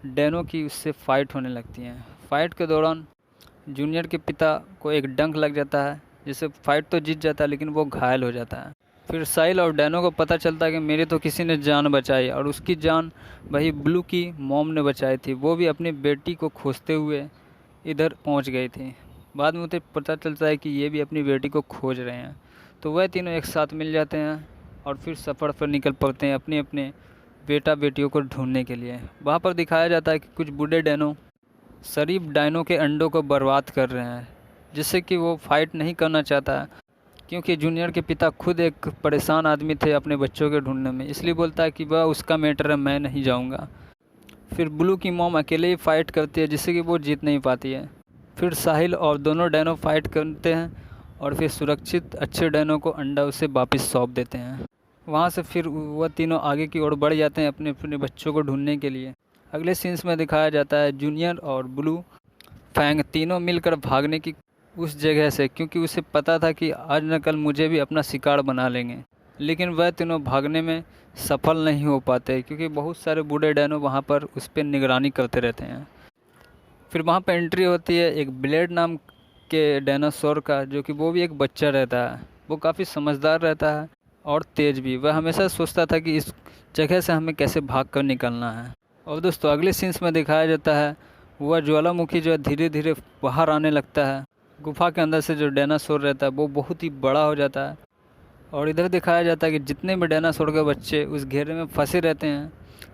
डैनो की उससे फ़ाइट होने लगती हैं। फ़ाइट के दौरान जूनियर के पिता को एक डंक लग जाता है, जिससे फ़ाइट तो जीत जाता है लेकिन वो घायल हो जाता है। फिर साहिल और डैनो को पता चलता है कि मेरी तो किसी ने जान बचाई, और उसकी जान वही ब्लू की मॉम ने बचाई थी। वो भी अपनी बेटी को खोजते हुए इधर पहुंच गई थी। बाद में उसे पता चलता है कि ये भी अपनी बेटी को खोज रहे हैं, तो वह तीनों एक साथ मिल जाते हैं और फिर सफ़र पर निकल पड़ते हैं अपने अपने बेटा बेटियों को ढूंढने के लिए। वहाँ पर दिखाया जाता है कि कुछ बूढ़े डैनो शरीफ डायनो के अंडों को बर्बाद कर रहे हैं, जिससे कि वो फाइट नहीं करना चाहता है, क्योंकि जूनियर के पिता खुद एक परेशान आदमी थे अपने बच्चों के ढूंढने में। इसलिए बोलता है कि वह उसका मैटर है, मैं नहीं जाऊंगा। फिर ब्लू की मॉम अकेले ही फाइट करती है, जिससे कि वो जीत नहीं पाती है। फिर साहिल और दोनों डैनो फाइट करते हैं और फिर सुरक्षित अच्छे डैनो को अंडा उसे वापस सौंप देते हैं। वहाँ से फिर वह तीनों आगे की ओर बढ़ जाते हैं अपने अपने बच्चों को ढूंढने के लिए। अगले सीन्स में दिखाया जाता है जूनियर और ब्लू फैंग तीनों मिलकर भागने की उस जगह से, क्योंकि उसे पता था कि आज न कल मुझे भी अपना शिकार बना लेंगे। लेकिन वह तीनों भागने में सफल नहीं हो पाते, क्योंकि बहुत सारे बूढ़े डैनो वहाँ पर उस पर निगरानी करते रहते हैं। फिर वहाँ पर एंट्री होती है एक ब्लेड नाम के डायनासोर का, जो कि वो भी एक बच्चा रहता है। वो काफ़ी समझदार रहता है और तेज़ भी। वह हमेशा सोचता था कि इस जगह से हमें कैसे भाग कर निकलना है। और दोस्तों अगले सीन्स में दिखाया जाता है वह ज्वालामुखी जो है धीरे धीरे बाहर आने लगता है। गुफा के अंदर से जो डायनासोर रहता है वो बहुत ही बड़ा हो जाता है। और इधर दिखाया जाता है कि जितने भी डायनासोर के बच्चे उस घेरे में फंसे रहते हैं,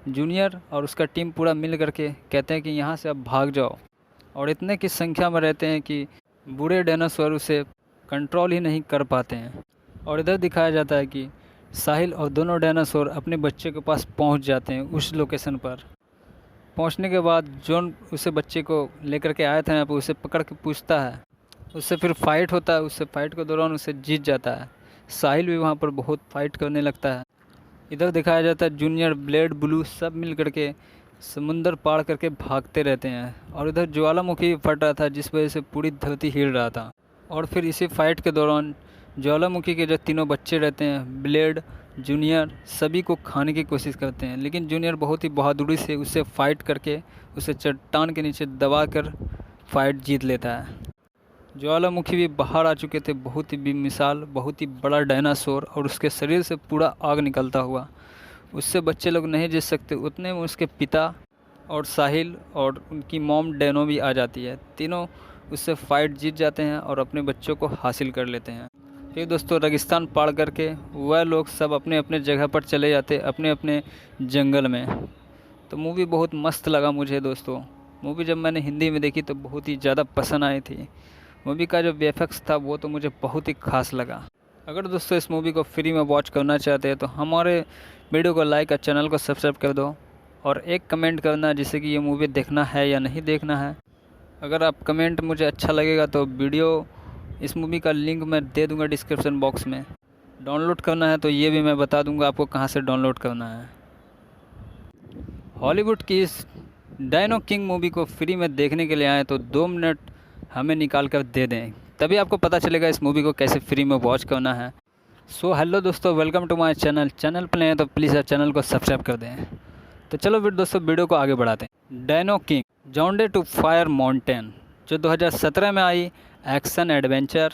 जूनियर और उसका टीम पूरा मिल करके कहते हैं कि यहाँ से अब भाग जाओ। और इतने की संख्या में रहते हैं कि बूढ़े डायनासोर उसे कंट्रोल ही नहीं कर पाते हैं। और इधर दिखाया जाता है कि साहिल और दोनों डायनासोर अपने बच्चे के पास पहुंच जाते हैं। उस लोकेशन पर पहुंचने के बाद जॉन उसे बच्चे को लेकर के आया था यहाँ पर, उसे पकड़ के पूछता है। उससे फिर फाइट होता है। उससे फाइट के दौरान उसे जीत जाता है। साहिल भी वहाँ पर बहुत फाइट करने लगता है। इधर दिखाया जाता है जूनियर, ब्लेड, ब्लू सब मिल करके समुंदर पार करके भागते रहते हैं। और इधर ज्वालामुखी फट रहा था, जिस वजह से पूरी धरती हिल रहा था। और फिर इसी फाइट के दौरान ज्वालामुखी के जो तीनों बच्चे रहते हैं, ब्लेड, जूनियर, सभी को खाने की कोशिश करते हैं। लेकिन जूनियर बहुत ही बहादुरी से उससे फाइट करके उसे चट्टान के नीचे दबा कर फाइट जीत लेता है। ज्वालामुखी भी बाहर आ चुके थे, बहुत ही बेमिसाल, बहुत ही बड़ा डायनासोर, और उसके शरीर से पूरा आग निकलता हुआ। उससे बच्चे लोग नहीं जीत सकते। उतने में उसके पिता और साहिल और उनकी मॉम डैनो भी आ जाती है। तीनों उससे फाइट जीत जाते हैं और अपने बच्चों को हासिल कर लेते हैं। फिर दोस्तों रेगिस्तान पार करके वह लोग सब अपने अपने जगह पर चले जाते, अपने अपने जंगल में। तो मूवी बहुत मस्त लगा मुझे दोस्तों। मूवी जब मैंने हिंदी में देखी तो बहुत ही ज़्यादा पसंद आई थी। मूवी का जो वीएफएक्स था वो तो मुझे बहुत ही खास लगा। अगर दोस्तों इस मूवी को फ्री में वॉच करना चाहते हैं तो हमारे वीडियो को लाइक और चैनल को सब्सक्राइब कर दो, और एक कमेंट करना जिससे कि ये मूवी देखना है या नहीं देखना है। अगर आप कमेंट मुझे अच्छा लगेगा तो वीडियो, इस मूवी का लिंक मैं दे दूंगा डिस्क्रिप्शन बॉक्स में। डाउनलोड करना है तो ये भी मैं बता दूंगा आपको कहाँ से डाउनलोड करना है। हॉलीवुड की इस डायनो किंग मूवी को फ्री में देखने के लिए आए तो 2 मिनट हमें निकाल कर दे दें, तभी आपको पता चलेगा इस मूवी को कैसे फ्री में वॉच करना है। सो हेलो दोस्तों, वेलकम टू माय चैनल पे नए हैं तो प्लीज़ यार चैनल को सब्सक्राइब कर दें। तो चलो फिर दोस्तों वीडियो को आगे बढ़ाते हैं। डायनो किंग जॉन्डे टू फायर माउंटेन जो 2017 में आई, एक्शन एडवेंचर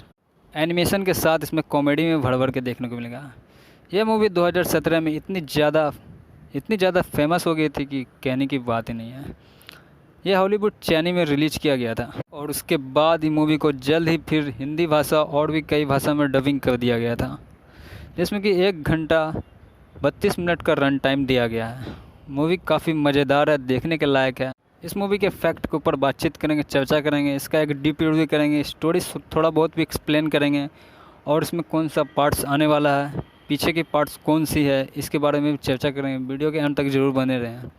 एनिमेशन के साथ इसमें कॉमेडी में भर भर के देखने को मिलेगा। यह मूवी 2017 में इतनी ज़्यादा फेमस हो गई थी कि कहने की बात ही नहीं है। यह हॉलीवुड चैनी में रिलीज किया गया था और उसके बाद ही मूवी को जल्द ही फिर हिंदी भाषा और भी कई भाषा में डबिंग कर दिया गया था, जिसमें कि 1 घंटा 32 मिनट का रन टाइम दिया गया है। मूवी काफ़ी मज़ेदार है, देखने के लायक है। इस मूवी के फैक्ट के ऊपर बातचीत करेंगे, चर्चा करेंगे, इसका एक डीप रिव्यू करेंगे, स्टोरी थोड़ा बहुत भी एक्सप्लेन करेंगे और इसमें कौन सा पार्ट्स आने वाला है, पीछे की पार्ट्स कौन सी है, इसके बारे में भी चर्चा करेंगे। वीडियो के अंत तक ज़रूर बने रहें।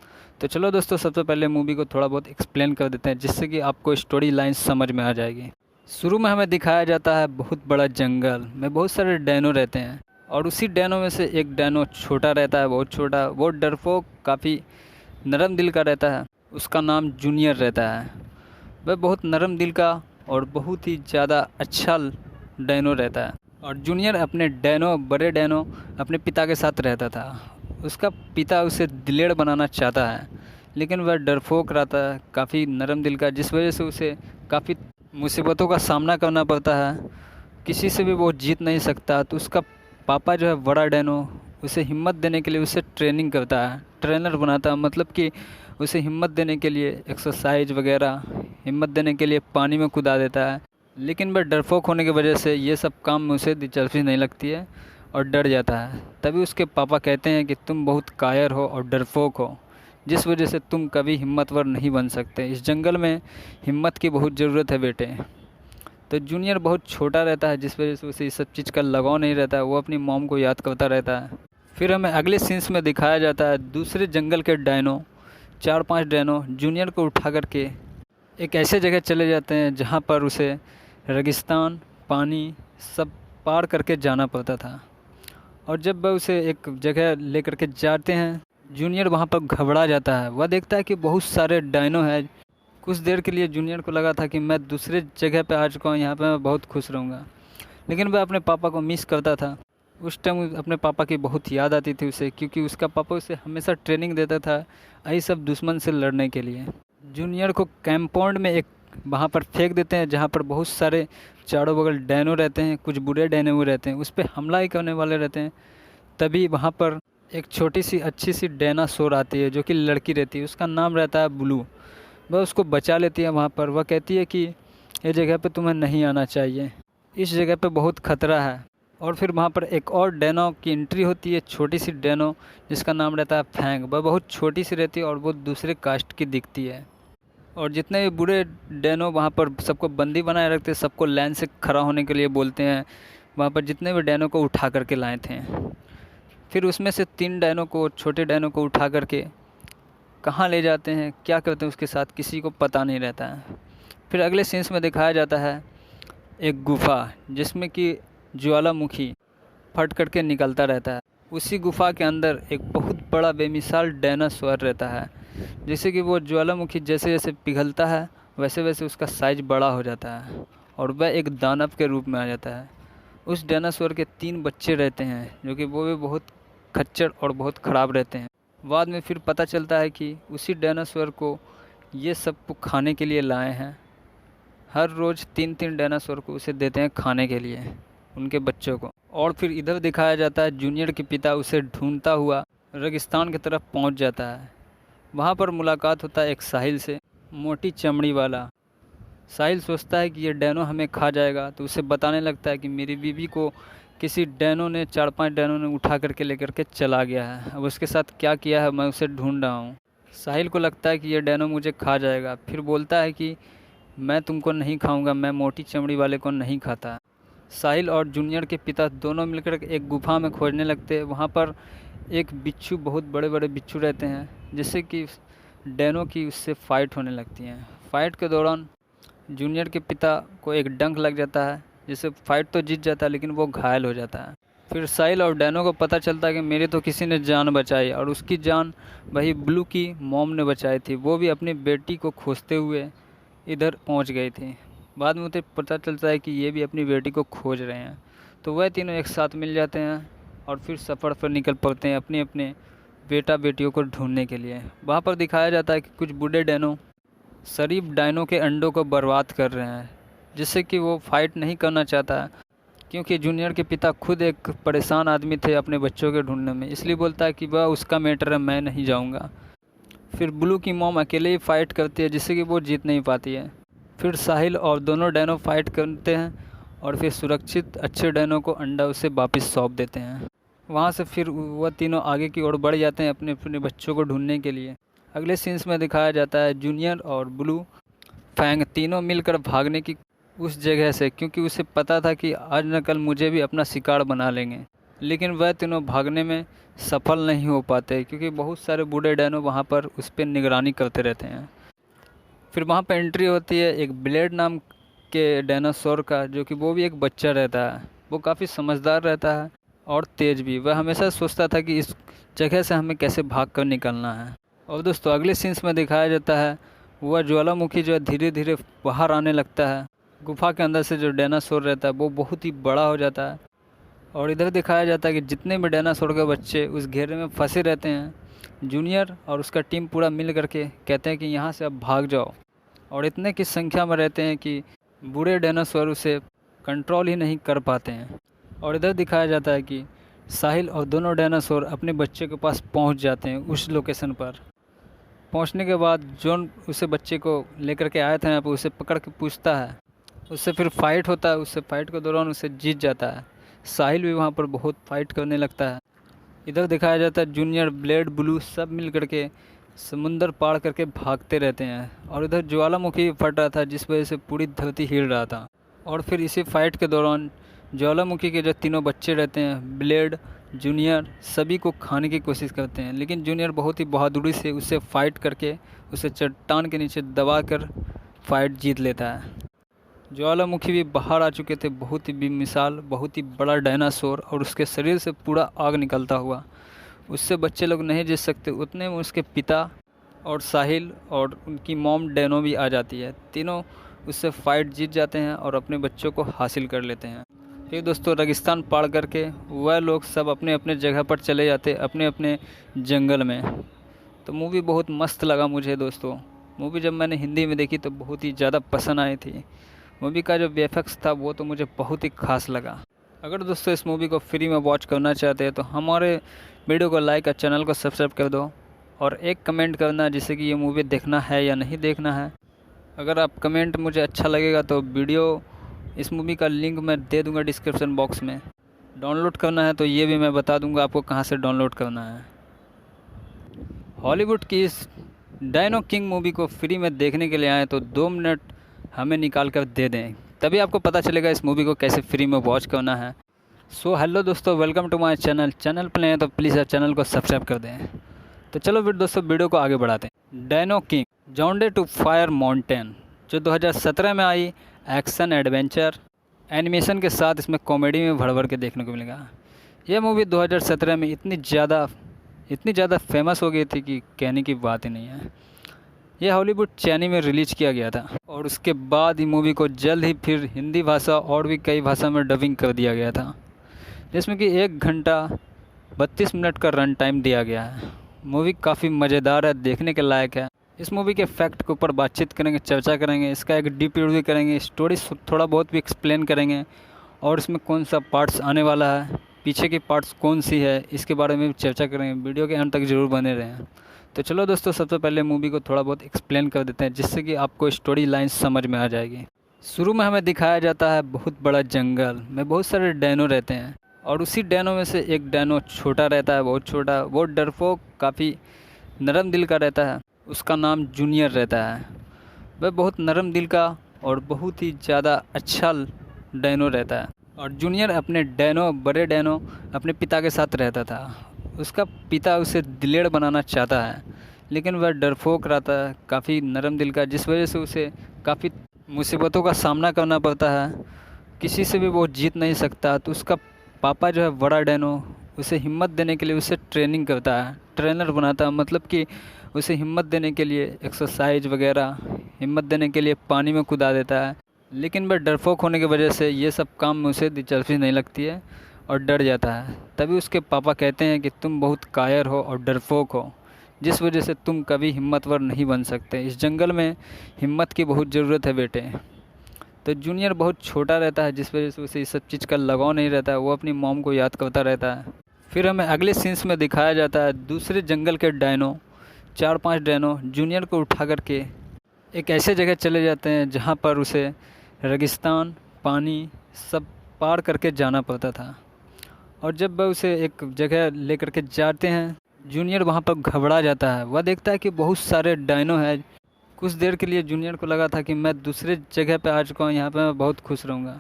तो चलो दोस्तों, सबसे पहले मूवी को थोड़ा बहुत एक्सप्लेन कर देते हैं, जिससे कि आपको स्टोरी लाइन समझ में आ जाएगी। शुरू में हमें दिखाया जाता है बहुत बड़ा जंगल में बहुत सारे डायनो रहते हैं और उसी डायनो में से एक डायनो छोटा रहता है, बहुत छोटा। वो डरपोक काफ़ी नरम दिल का रहता है। उसका नाम जूनियर रहता है। वह बहुत नरम दिल का और बहुत ही ज़्यादा अच्छा डायनो रहता है। और जूनियर अपने बड़े डायनो अपने पिता के साथ रहता था। उसका पिता उसे दिलेर बनाना चाहता है, लेकिन वह डरपोक रहता है, काफ़ी नरम दिल का, जिस वजह से उसे काफ़ी मुसीबतों का सामना करना पड़ता है। किसी से भी वो जीत नहीं सकता। तो उसका पापा जो है बड़ा डायनो, उसे हिम्मत देने के लिए उसे ट्रेनिंग करता है, ट्रेनर बनाता है। मतलब कि उसे हिम्मत देने के लिए एक्सरसाइज वगैरह, हिम्मत देने के लिए पानी में कूदा देता है। लेकिन वह डरपोक होने की वजह से ये सब काम में उसे दिलचस्पी नहीं लगती है और डर जाता है। तभी उसके पापा कहते हैं कि तुम बहुत कायर हो और डरपोक हो, जिस वजह से तुम कभी हिम्मतवर नहीं बन सकते। इस जंगल में हिम्मत की बहुत ज़रूरत है बेटे। तो जूनियर बहुत छोटा रहता है, जिस वजह से उसे इस सब चीज़ का लगाव नहीं रहता है। वो अपनी मॉम को याद करता रहता है। फिर हमें अगले सीन्स में दिखाया जाता है दूसरे जंगल के डायनो, 4-5 डायनो जूनियर को उठा करके एक ऐसे जगह चले जाते हैं जहाँ पर उसे रेगिस्तान, पानी सब पार करके जाना पड़ता था। और जब वह उसे एक जगह ले करके जाते हैं, जूनियर वहाँ पर घबरा जाता है। वह देखता है कि बहुत सारे डायनो हैं। कुछ देर के लिए जूनियर को लगा था कि मैं दूसरे जगह पे आ चुका हूँ, यहाँ पे मैं बहुत खुश रहूँगा। लेकिन वह अपने पापा को मिस करता था। उस टाइम अपने पापा की बहुत याद आती थी उसे, क्योंकि उसका पापा उसे हमेशा ट्रेनिंग देता था यही सब दुश्मन से लड़ने के लिए। जूनियर को कंपाउंड में एक वहाँ पर फेंक देते हैं, जहाँ पर बहुत सारे चारों बगल डायनो रहते हैं। कुछ बुरे डायनो रहते हैं, उस पर हमला ही करने वाले रहते हैं। तभी वहाँ पर एक छोटी सी अच्छी सी डायनासोर आती है, जो कि लड़की रहती है। उसका नाम रहता है ब्लू। वह उसको बचा लेती है वहाँ पर। वह कहती है कि ये जगह पे तुम्हें नहीं आना चाहिए, इस जगह पे बहुत खतरा है। और फिर वहाँ पर एक और डायनो की एंट्री होती है, छोटी सी डायनो, जिसका नाम रहता है फैंग। वह बहुत छोटी सी रहती है और वो दूसरे कास्ट की दिखती है। और जितने भी बुरे डायनो वहाँ पर सबको बंदी बनाए रखते हैं, सबको लाइन से खड़ा होने के लिए बोलते हैं। वहाँ पर जितने भी डायनो को उठा करके लाए थे, फिर उसमें से 3 डायनो को, छोटे डायनो को उठा करके कहाँ ले जाते हैं, क्या करते हैं उसके साथ, किसी को पता नहीं रहता है। फिर अगले सीन्स में दिखाया जाता है एक गुफ़ा, जिसमें कि ज्वालामुखी फट करके निकलता रहता है। उसी गुफ़ा के अंदर एक बहुत बड़ा बेमिसाल डायनासोर रहता है। जैसे कि वो ज्वालामुखी जैसे जैसे पिघलता है, वैसे वैसे उसका साइज बड़ा हो जाता है और वह एक दानव के रूप में आ जाता है। उस डायनासोर के 3 बच्चे रहते हैं, जो कि वो भी बहुत खच्चर और बहुत ख़राब रहते हैं। बाद में फिर पता चलता है कि उसी डायनासोर को ये सब खाने के लिए लाए हैं। हर रोज़ 3-3 डायनासोर को उसे देते हैं खाने के लिए, उनके बच्चों को। और फिर इधर दिखाया जाता है जूनियर के पिता उसे ढूंढता हुआ रेगिस्तान की तरफ पहुंच जाता है। वहां पर मुलाकात होता है एक साहिल से, मोटी चमड़ी वाला। साहिल सोचता है कि ये डायनो हमें खा जाएगा, तो उसे बताने लगता है कि मेरी बीवी को किसी डायनो ने, 4-5 डायनो ने उठा करके लेकर के चला गया है। अब उसके साथ क्या किया है मैं उसे ढूंढ रहा हूँ। साहिल को लगता है कि ये डायनो मुझे खा जाएगा। फिर बोलता है कि मैं तुमको नहीं खाऊंगा, मैं मोटी चमड़ी वाले को नहीं खाता। साहिल और जूनियर के पिता दोनों मिलकर एक गुफा में खोजने लगते हैं। वहाँ पर एक बिच्छू, बहुत बड़े बड़े बिच्छू रहते हैं, जिससे कि डायनो की उससे फ़ाइट होने लगती हैं। फ़ाइट के दौरान जूनियर के पिता को एक डंक लग जाता है, जिससे फ़ाइट तो जीत जाता है लेकिन वो घायल हो जाता है। फिर साहिल और डायनो को पता चलता है कि मेरी तो किसी ने जान बचाई, और उसकी जान वही ब्लू की मॉम ने बचाई थी। वो भी अपनी बेटी को खोजते हुए इधर पहुंच गई थी। बाद में उसे पता चलता है कि ये भी अपनी बेटी को खोज रहे हैं। तो वह तीनों एक साथ मिल जाते हैं और फिर सफ़र पर निकल पड़ते हैं अपने अपने बेटा बेटियों को ढूंढने के लिए। वहाँ पर दिखाया जाता है कि कुछ बूढ़े डैनो शरीफ डायनों के अंडों को बर्बाद कर रहे हैं, जिससे कि वो फाइट नहीं करना चाहता है, क्योंकि जूनियर के पिता खुद एक परेशान आदमी थे अपने बच्चों के ढूंढने में। इसलिए बोलता है कि वह उसका मैटर है, मैं नहीं जाऊंगा। फिर ब्लू की मॉम अकेले ही फाइट करती है, जिससे कि वो जीत नहीं पाती है। फिर साहिल और दोनों डैनो फाइट करते हैं और फिर सुरक्षित अच्छे डैनो को अंडा उसे वापस सौंप देते हैं। वहाँ से फिर वह तीनों आगे की ओर बढ़ जाते हैं अपने अपने बच्चों को ढूंढने के लिए। अगले सीन्स में दिखाया जाता है जूनियर और ब्लू फैंग तीनों मिलकर भागने की उस जगह से, क्योंकि उसे पता था कि आज न कल मुझे भी अपना शिकार बना लेंगे। लेकिन वह तीनों भागने में सफल नहीं हो पाते, क्योंकि बहुत सारे बूढ़े डैनो वहाँ पर उस पर निगरानी करते रहते हैं। फिर वहाँ पर एंट्री होती है एक ब्लेड नाम के डायनासोर का, जो कि वो भी एक बच्चा रहता है। वो काफ़ी समझदार रहता है और तेज़ भी। वह हमेशा सोचता था कि इस जगह से हमें कैसे भाग कर निकलना है। और दोस्तों अगले सीन्स में दिखाया जाता है वह ज्वालामुखी जो है धीरे धीरे बाहर आने लगता है। गुफा के अंदर से जो डायनासोर रहता है वो बहुत ही बड़ा हो जाता है। और इधर दिखाया जाता है कि जितने भी डायनासोर के बच्चे उस घेरे में फंसे रहते हैं, जूनियर और उसका टीम पूरा मिल करके कहते हैं कि यहाँ से अब भाग जाओ। और इतने की संख्या में रहते हैं कि बूढ़े डायनासोर उसे कंट्रोल ही नहीं कर पाते हैं। और इधर दिखाया जाता है कि साहिल और दोनों डायनासोर अपने बच्चे के पास पहुंच जाते हैं उस लोकेशन पर। पहुंचने के बाद जॉन उसे बच्चे को लेकर के आया था यहाँ पर, उसे पकड़ के पूछता है। उससे फिर फाइट होता है, उससे फाइट के दौरान उसे जीत जाता है। साहिल भी वहाँ पर बहुत फाइट करने लगता है। इधर दिखाया जाता है जूनियर, ब्लेड, ब्लू सब मिल करके समुंदर पार करके भागते रहते हैं। और इधर ज्वालामुखी फट रहा था, जिस वजह से पूरी धरती हिल रहा था। और फिर इसी फाइट के दौरान ज्वालामुखी के जो तीनों बच्चे रहते हैं, ब्लेड, जूनियर, सभी को खाने की कोशिश करते हैं। लेकिन जूनियर बहुत ही बहादुरी से उससे फाइट करके उसे चट्टान के नीचे दबा कर फाइट जीत लेता है। ज्वालामुखी भी बाहर आ चुके थे, बहुत ही बेमिसाल, बहुत ही बड़ा डायनासोर, और उसके शरीर से पूरा आग निकलता हुआ। उससे बच्चे लोग नहीं जीत सकते। उतने में उसके पिता और साहिल और उनकी मॉम डैनो भी आ जाती है। तीनों उससे फाइट जीत जाते हैं और अपने बच्चों को हासिल कर लेते हैं। फिर दोस्तों रेगिस्तान पार करके वह लोग सब अपने अपने जगह पर चले जाते, अपने अपने जंगल में। तो मूवी बहुत मस्त लगा मुझे दोस्तों। मूवी जब मैंने हिंदी में देखी तो बहुत ही ज़्यादा पसंद आई थी। मूवी का जो वीएफएक्स था वो तो मुझे बहुत ही खास लगा। अगर दोस्तों इस मूवी को फ्री में वॉच करना चाहते हैं तो हमारे वीडियो को लाइक और चैनल को सब्सक्राइब कर दो, और एक कमेंट करना जिससे कि ये मूवी देखना है या नहीं देखना है। अगर आप कमेंट मुझे अच्छा लगेगा तो वीडियो इस मूवी का लिंक मैं दे दूंगा डिस्क्रिप्शन बॉक्स में। डाउनलोड करना है तो ये भी मैं बता दूंगा आपको कहाँ से डाउनलोड करना है। हॉलीवुड की इस डायनो किंग मूवी को फ्री में देखने के लिए आए तो 2 मिनट हमें निकाल कर दे दें, तभी आपको पता चलेगा इस मूवी को कैसे फ्री में वॉच करना है। सो हेलो दोस्तों, वेलकम टू माय चैनल पर हैं तो प्लीज़ चैनल को सब्सक्राइब कर दें। तो चलो फिर दोस्तों वीडियो को आगे बढ़ाते हैं। डायनो किंग जाउंडे टू फायर माउंटेन जो 2017 में आई, एक्शन एडवेंचर एनिमेशन के साथ इसमें कॉमेडी में भर भर के देखने को मिलेगा। यह मूवी 2017 में इतनी ज़्यादा फेमस हो गई थी कि कहने की बात ही नहीं है। यह हॉलीवुड चैनल में रिलीज़ किया गया था और उसके बाद ही मूवी को जल्द ही फिर हिंदी भाषा और भी कई भाषा में डबिंग कर दिया गया था, जिसमें कि 1 घंटा 32 मिनट का रन टाइम दिया गया है। मूवी काफ़ी मज़ेदार है, देखने के लायक है। इस मूवी के फैक्ट के ऊपर बातचीत करेंगे, चर्चा करेंगे, इसका एक डीप रिव्यू करेंगे, स्टोरी थोड़ा बहुत भी एक्सप्लेन करेंगे, और इसमें कौन सा पार्ट्स आने वाला है, पीछे की पार्ट्स कौन सी है, इसके बारे में भी चर्चा करेंगे। वीडियो के अंत तक ज़रूर बने रहें। तो चलो दोस्तों सबसे पहले मूवी को थोड़ा बहुत एक्सप्लेन कर देते हैं, जिससे कि आपको स्टोरी लाइन समझ में आ जाएगी। शुरू में हमें दिखाया जाता है बहुत बड़ा जंगल में बहुत सारे डैनो रहते हैं, और उसी डैनो में से एक डैनो छोटा रहता है, बहुत छोटा, वो डरपोक, काफ़ी नरम दिल का रहता है। उसका नाम जूनियर रहता है। वह बहुत नरम दिल का और बहुत ही ज़्यादा अच्छा डैनो रहता है। और जूनियर अपने बड़े डैनो अपने पिता के साथ रहता था। उसका पिता उसे दिलेर बनाना चाहता है, लेकिन वह डरपोक रहता है, काफ़ी नरम दिल का, जिस वजह से उसे काफ़ी मुसीबतों का सामना करना पड़ता है। किसी से भी वो जीत नहीं सकता। तो उसका पापा जो है बड़ा डैनो उसे हिम्मत देने के लिए उसे ट्रेनिंग करता है, ट्रेनर बनाता है। मतलब कि उसे हिम्मत देने के लिए एक्सरसाइज वगैरह, हिम्मत देने के लिए पानी में कूदा देता है, लेकिन वह डरपोक होने की वजह से ये सब काम में उसे दिलचस्पी नहीं लगती है और डर जाता है। तभी उसके पापा कहते हैं कि तुम बहुत कायर हो और डरपोक हो, जिस वजह से तुम कभी हिम्मतवर नहीं बन सकते। इस जंगल में हिम्मत की बहुत ज़रूरत है बेटे। तो जूनियर बहुत छोटा रहता है, जिस वजह से उसे इस सब चीज़ का लगाव नहीं रहता है। वो अपनी मॉम को याद करता रहता है। फिर हमें अगले सीन्स में दिखाया जाता है दूसरे जंगल के डायनो, 4-5 डायनो जूनियर को उठा करके एक ऐसे जगह चले जाते हैं जहाँ पर उसे रेगिस्तान, पानी सब पार करके जाना पड़ता था। और जब वह उसे एक जगह ले करके जाते हैं, जूनियर वहाँ पर घबरा जाता है। वह देखता है कि बहुत सारे डायनो हैं। कुछ देर के लिए जूनियर को लगा था कि मैं दूसरे जगह पे आ चुका हूँ, यहाँ पे मैं बहुत खुश रहूँगा।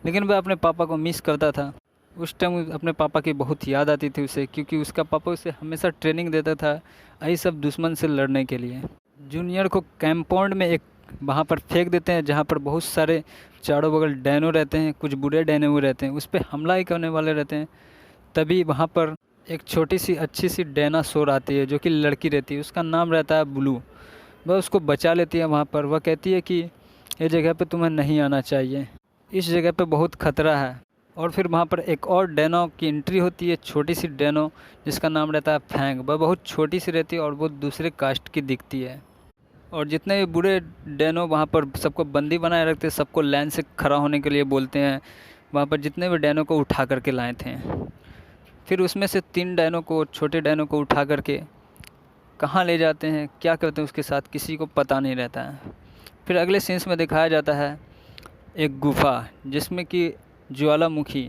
लेकिन वह अपने पापा को मिस करता था। उस टाइम अपने पापा की बहुत याद आती थी उसे, क्योंकि उसका पापा उसे हमेशा ट्रेनिंग देता था यही सब दुश्मन से लड़ने के लिए। जूनियर को कंपाउंड में एक वहाँ पर फेंक देते हैं जहाँ पर बहुत सारे चारों बगल डायनो रहते हैं, कुछ बुरे डायनो भी रहते हैं, उस पर हमला ही करने वाले रहते हैं। तभी वहाँ पर एक छोटी सी अच्छी सी डायनासोर आती है जो कि लड़की रहती है, उसका नाम रहता है ब्लू। वह उसको बचा लेती है वहाँ पर। वह कहती है कि ये जगह पे तुम्हें नहीं आना चाहिए, इस जगह पे बहुत खतरा है। और फिर वहाँ पर एक और डैनो की एंट्री होती है, छोटी सी डैनो जिसका नाम रहता है फैंग। वह बहुत छोटी सी रहती है और वो दूसरे कास्ट की दिखती है। और जितने भी बुरे डैनो वहाँ पर सबको बंदी बनाए रखते हैं, सबको लाइन से खड़ा होने के लिए बोलते हैं। वहाँ पर जितने भी डैनो को उठा करके लाए थे, फिर उसमें से 3 डैनो को, छोटे डैनो को उठा करके कहाँ ले जाते हैं, क्या करते हैं उसके साथ, किसी को पता नहीं रहता है। फिर अगले सीन्स में दिखाया जाता है एक गुफ़ा जिसमें कि ज्वालामुखी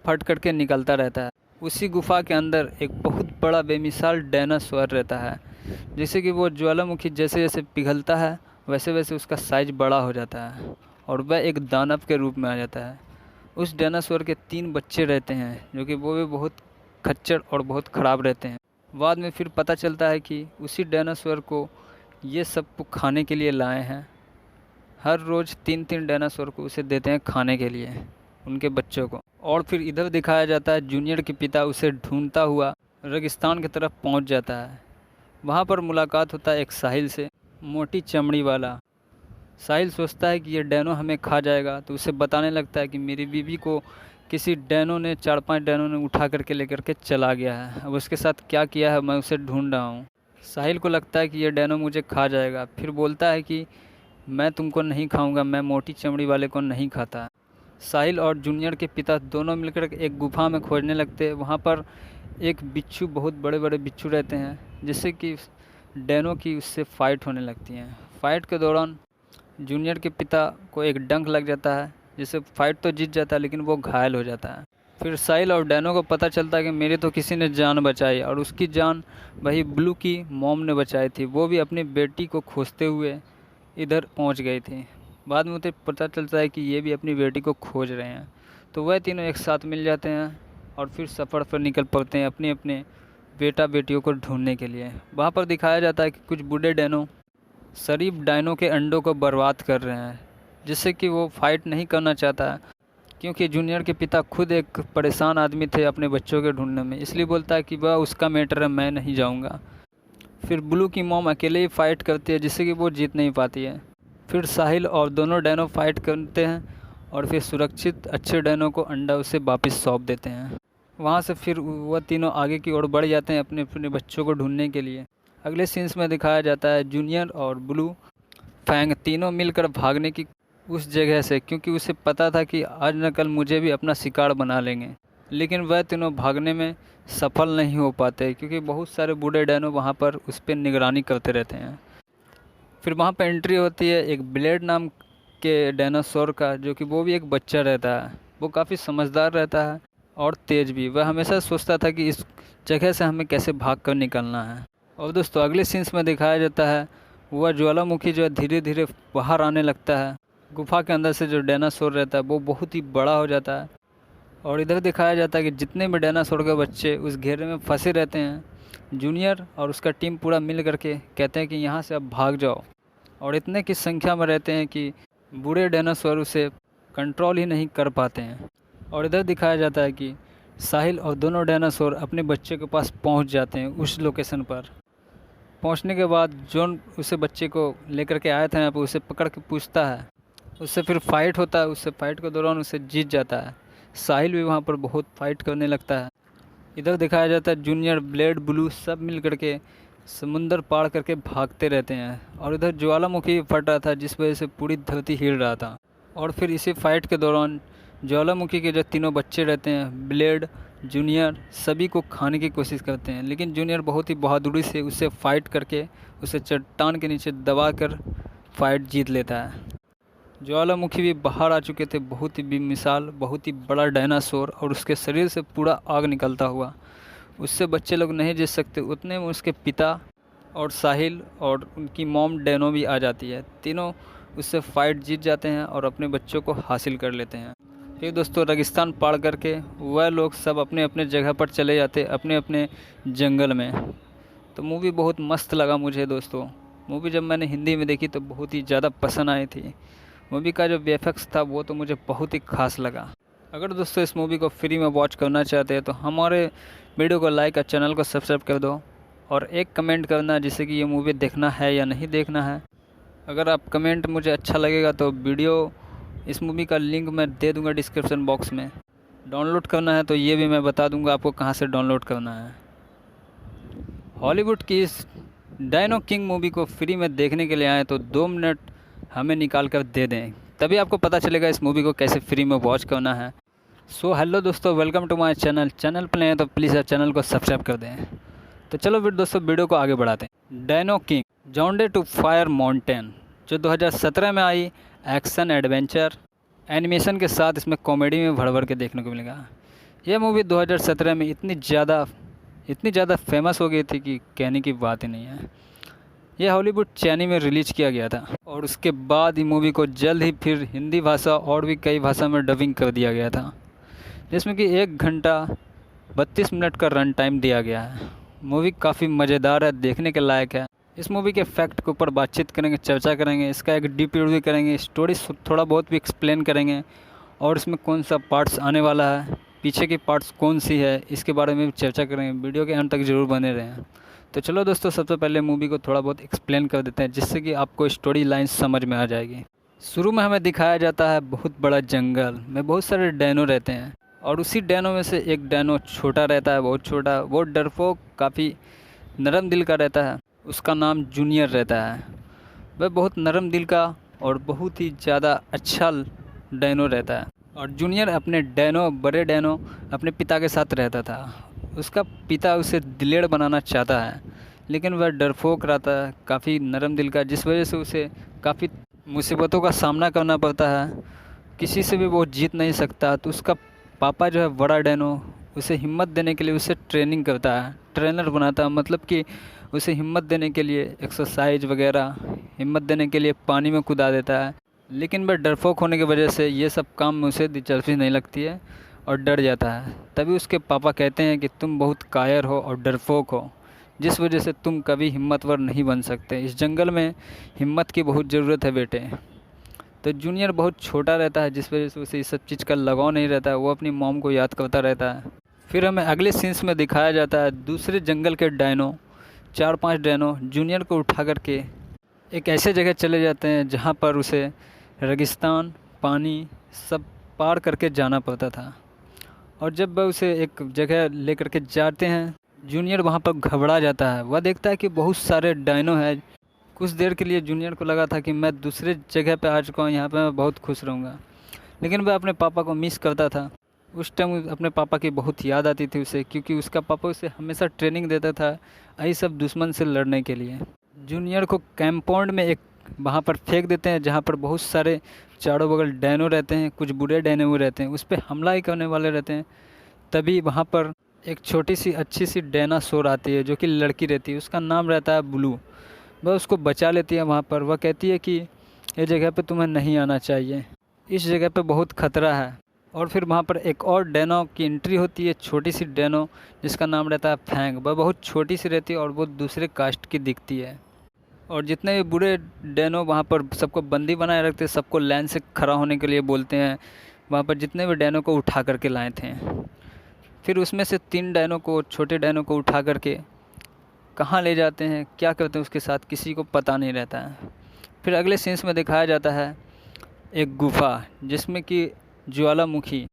फट करके निकलता रहता है। उसी गुफ़ा के अंदर एक बहुत बड़ा बेमिसाल डायनासोर रहता है, जैसे कि वो ज्वालामुखी जैसे जैसे पिघलता है वैसे वैसे उसका साइज़ बड़ा हो जाता है और वह एक दानव के रूप में आ जाता है। उस डायनासोर के 3 बच्चे रहते हैं जो कि वो भी बहुत खच्चर और बहुत ख़राब रहते हैं। बाद में फिर पता चलता है कि उसी डायनासोर को ये सबको खाने के लिए लाए हैं। हर रोज़ 3-3 डायनासोर को उसे देते हैं खाने के लिए, उनके बच्चों को। और फिर इधर दिखाया जाता है जूनियर के पिता उसे ढूंढता हुआ रेगिस्तान की तरफ पहुंच जाता है। वहां पर मुलाकात होता है एक साहिल से, मोटी चमड़ी वाला। साहिल सोचता है कि ये डैनो हमें खा जाएगा, तो उसे बताने लगता है कि मेरी बीवी को किसी डैनो ने, 4-5 डैनो ने उठा करके लेकर के चला गया है। अब उसके साथ क्या किया है मैं उसे ढूंढ रहा हूँ। साहिल को लगता है कि ये डैनो मुझे खा जाएगा। फिर बोलता है कि मैं तुमको नहीं खाऊंगा, मैं मोटी चमड़ी वाले को नहीं खाता। साहिल और जूनियर के पिता दोनों मिलकर एक गुफा में खोजने लगते हैं। वहाँ पर एक बिच्छू, बहुत बड़े बड़े बिच्छू रहते हैं, जिससे कि डैनो की उससे फ़ाइट होने लगती हैं। फ़ाइट के दौरान जूनियर के पिता को एक डंक लग जाता है, जिससे फ़ाइट तो जीत जाता है लेकिन वो घायल हो जाता है। फिर साहिल और डैनो को पता चलता है कि मेरी तो किसी ने जान बचाई, और उसकी जान वही ब्लू की मॉम ने बचाई थी। वो भी अपनी बेटी को खोजते हुए इधर पहुंच गई थी। बाद में उसे पता चलता है कि ये भी अपनी बेटी को खोज रहे हैं। तो वह तीनों एक साथ मिल जाते हैं और फिर सफ़र पर निकल पड़ते हैं अपने अपने बेटा बेटियों को ढूंढने के लिए। वहाँ पर दिखाया जाता है कि कुछ बूढ़े डैनो शरीफ डायनो के अंडों को बर्बाद कर रहे हैं, जिससे कि वो फाइट नहीं करना चाहता है, क्योंकि जूनियर के पिता खुद एक परेशान आदमी थे अपने बच्चों के ढूंढने में। इसलिए बोलता है कि वह उसका मैटर है, मैं नहीं जाऊँगा। फिर ब्लू की मॉम अकेले ही फ़ाइट करती है, जिससे कि वो जीत नहीं पाती है। फिर साहिल और दोनों डैनो फाइट करते हैं और फिर सुरक्षित अच्छे डैनो को अंडा उसे वापस सौंप देते हैं। वहाँ से फिर वह तीनों आगे की ओर बढ़ जाते हैं अपने अपने बच्चों को ढूंढने के लिए। अगले सीन्स में दिखाया जाता है जूनियर और ब्लू फैंग तीनों मिलकर भागने की उस जगह से, क्योंकि उसे पता था कि आज न कल मुझे भी अपना शिकार बना लेंगे। लेकिन वह तीनों भागने में सफल नहीं हो पाते, क्योंकि बहुत सारे बूढ़े डैनो वहाँ पर उस पर निगरानी करते रहते हैं। फिर वहाँ पर एंट्री होती है एक ब्लेड नाम के डायनासोर का, जो कि वो भी एक बच्चा रहता है। वो काफ़ी समझदार रहता है और तेज़ भी। वह हमेशा सोचता था कि इस जगह से हमें कैसे भाग कर निकलना है। और दोस्तों अगले सीन्स में दिखाया जाता है वह ज्वालामुखी जो है धीरे धीरे बाहर आने लगता है। गुफा के अंदर से जो डायनासोर रहता है वो बहुत ही बड़ा हो जाता है। और इधर दिखाया जाता है कि जितने भी डायनासोर के बच्चे उस घेरे में फंसे रहते हैं, जूनियर और उसका टीम पूरा मिल करके कहते हैं कि यहाँ से अब भाग जाओ। और इतने की संख्या में रहते हैं कि बूढ़े डायनासोर उसे कंट्रोल ही नहीं कर पाते हैं। और इधर दिखाया जाता है कि साहिल और दोनों डायनासोर अपने बच्चे के पास पहुंच जाते हैं। उस लोकेशन पर पहुंचने के बाद जॉन उसे बच्चे को लेकर के आया था यहाँ पर, उसे पकड़ के पूछता है, उससे फिर फाइट होता है, उससे फाइट के दौरान उसे जीत जाता है। साहिल भी वहाँ पर बहुत फाइट करने लगता है। इधर दिखाया जाता है जूनियर, ब्लेड, ब्लू सब मिल करके समुंदर पार करके भागते रहते हैं, और इधर ज्वालामुखी फट रहा था जिस वजह से पूरी धरती हिल रहा था। और फिर इसी फाइट के दौरान ज्वालामुखी के जो तीनों बच्चे रहते हैं, ब्लेड, जूनियर, सभी को खाने की कोशिश करते हैं, लेकिन जूनियर बहुत ही बहादुरी से उससे फाइट करके उसे चट्टान के नीचे दबा कर फाइट जीत लेता है। ज्वालामुखी भी बाहर आ चुके थे, बहुत ही बेमिसाल, बहुत ही बड़ा डायनासोर, और उसके शरीर से पूरा आग निकलता हुआ। उससे बच्चे लोग नहीं जीत सकते, उतने में उसके पिता और साहिल और उनकी मॉम डैनो भी आ जाती है। तीनों उससे फाइट जीत जाते हैं और अपने बच्चों को हासिल कर लेते हैं। फिर दोस्तों रेगिस्तान पार करके वह लोग सब अपने अपने जगह पर चले जाते, अपने अपने जंगल में। तो मूवी बहुत मस्त लगा मुझे दोस्तों। मूवी जब मैंने हिंदी में देखी तो बहुत ही ज़्यादा पसंद आई थी। मूवी का जो वीएफएक्स था वो तो मुझे बहुत ही खास लगा। अगर दोस्तों इस मूवी को फ्री में वॉच करना चाहते हैं तो हमारे वीडियो को लाइक और चैनल को सब्सक्राइब कर दो, और एक कमेंट करना जिससे कि ये मूवी देखना है या नहीं देखना है। अगर आप कमेंट मुझे अच्छा लगेगा तो वीडियो, इस मूवी का लिंक मैं दे दूंगा डिस्क्रिप्शन बॉक्स में। डाउनलोड करना है तो ये भी मैं बता दूंगा आपको कहाँ से डाउनलोड करना है। हॉलीवुड की इस डायनो किंग मूवी को फ्री में देखने के लिए आए तो 2 मिनट हमें निकाल कर दे दें, तभी आपको पता चलेगा इस मूवी को कैसे फ्री में वॉच करना है। सो हेलो दोस्तों, वेलकम टू माय चैनल पर नए हैं तो प्लीज़ आप चैनल को सब्सक्राइब कर दें। तो चलो फिर दोस्तों वीडियो को आगे बढ़ाते हैं। डायनो किंग जाउंडे टू फायर माउंटेन जो 2017 में आई, एक्शन एडवेंचर एनिमेशन के साथ इसमें कॉमेडी में भर भर के देखने को मिलेगा। यह मूवी 2017 में इतनी ज़्यादा फेमस हो गई थी कि कहने की बात ही नहीं है। यह हॉलीवुड चैनी में रिलीज़ किया गया था, और उसके बाद ही मूवी को जल्द ही फिर हिंदी भाषा और भी कई भाषा में डबिंग कर दिया गया था, जिसमें कि 1 घंटा 32 मिनट का रन टाइम दिया गया है। मूवी काफ़ी मज़ेदार है, देखने के लायक है। इस मूवी के फैक्ट के ऊपर बातचीत करेंगे, चर्चा करेंगे, इसका एक डीप रिव्यू करेंगे, स्टोरी थोड़ा बहुत भी एक्सप्लेन करेंगे, और इसमें कौन सा पार्ट्स आने वाला है, पीछे की पार्ट्स कौन सी है, इसके बारे में भी चर्चा करेंगे। वीडियो के अंत तक ज़रूर बने रहें। तो चलो दोस्तों, सबसे पहले मूवी को थोड़ा बहुत एक्सप्लेन कर देते हैं जिससे कि आपको स्टोरी लाइन समझ में आ जाएगी। शुरू में हमें दिखाया जाता है बहुत बड़ा जंगल में बहुत सारे डैनो रहते हैं, और उसी डैनो में से एक डैनो छोटा रहता है, बहुत छोटा, वो डरपोक, काफ़ी नरम दिल का रहता है। उसका नाम जूनियर रहता है। वह बहुत नरम दिल का और बहुत ही ज़्यादा अच्छा डैनो रहता है। और जूनियर अपने बड़े डैनो अपने पिता के साथ रहता था। उसका पिता उसे दिलेर बनाना चाहता है, लेकिन वह डरपोक रहता है, काफ़ी नरम दिल का, जिस वजह से उसे काफ़ी मुसीबतों का सामना करना पड़ता है। किसी से भी वो जीत नहीं सकता। तो उसका पापा जो है बड़ा डैनो, उसे हिम्मत देने के लिए उसे ट्रेनिंग करता है, ट्रेनर बनाता है, मतलब कि उसे हिम्मत देने के लिए एक्सरसाइज वगैरह, हिम्मत देने के लिए पानी में कूदा देता है। लेकिन वह डरपोक होने की वजह से ये सब काम में उसे दिलचस्पी नहीं लगती है और डर जाता है। तभी उसके पापा कहते हैं कि तुम बहुत कायर हो और डरपोक हो, जिस वजह से तुम कभी हिम्मतवर नहीं बन सकते। इस जंगल में हिम्मत की बहुत ज़रूरत है बेटे। तो जूनियर बहुत छोटा रहता है, जिस वजह से उसे इस सब चीज़ का लगाव नहीं रहता है। वो अपनी मॉम को याद करता रहता है। फिर हमें अगले सीन्स में दिखाया जाता है दूसरे जंगल के डायनो, 4-5 डायनो जूनियर को उठा करके एक ऐसे जगह चले जाते हैं जहाँ पर उसे रेगिस्तान, पानी सब पार करके जाना पड़ता था। और जब वह उसे एक जगह ले करके जाते हैं, जूनियर वहाँ पर घबरा जाता है। वह देखता है कि बहुत सारे डायनो हैं। कुछ देर के लिए जूनियर को लगा था कि मैं दूसरे जगह पे आ चुका हूँ, यहाँ पे मैं बहुत खुश रहूँगा, लेकिन वह अपने पापा को मिस करता था। उस टाइम अपने पापा की बहुत याद आती थी उसे, क्योंकि उसका पापा उसे हमेशा ट्रेनिंग देता था यही सब दुश्मन से लड़ने के लिए। जूनियर को कंपाउंड में एक वहाँ पर फेंक देते हैं जहाँ पर बहुत सारे चारों बगल डैनो रहते हैं, कुछ बुरे डैनो रहते हैं, उस पर हमला ही करने वाले रहते हैं। तभी वहाँ पर एक छोटी सी अच्छी सी डायनासोर आती है जो कि लड़की रहती है, उसका नाम रहता है ब्लू। वह उसको बचा लेती है वहाँ पर। वह कहती है कि ये जगह पे तुम्हें नहीं आना चाहिए, इस जगह पे बहुत खतरा है। और फिर वहाँ पर एक और डैनो की एंट्री होती है, छोटी सी डैनो जिसका नाम रहता है फैंग। वह बहुत छोटी सी रहती है और वो दूसरे कास्ट की दिखती है। और जितने भी बुरे डैनो वहाँ पर सबको बंदी बनाए रखते हैं, सबको लाइन से खड़ा होने के लिए बोलते हैं। वहाँ पर जितने भी डैनो को उठा करके लाए थे, फिर उसमें से 3 डैनो को, छोटे डैनो को उठा करके कहाँ ले जाते हैं, क्या करते हैं उसके साथ, किसी को पता नहीं रहता है। फिर अगले सीन्स में दिखाया जाता है एक गुफ़ा जिसमें कि ज्वालामुखी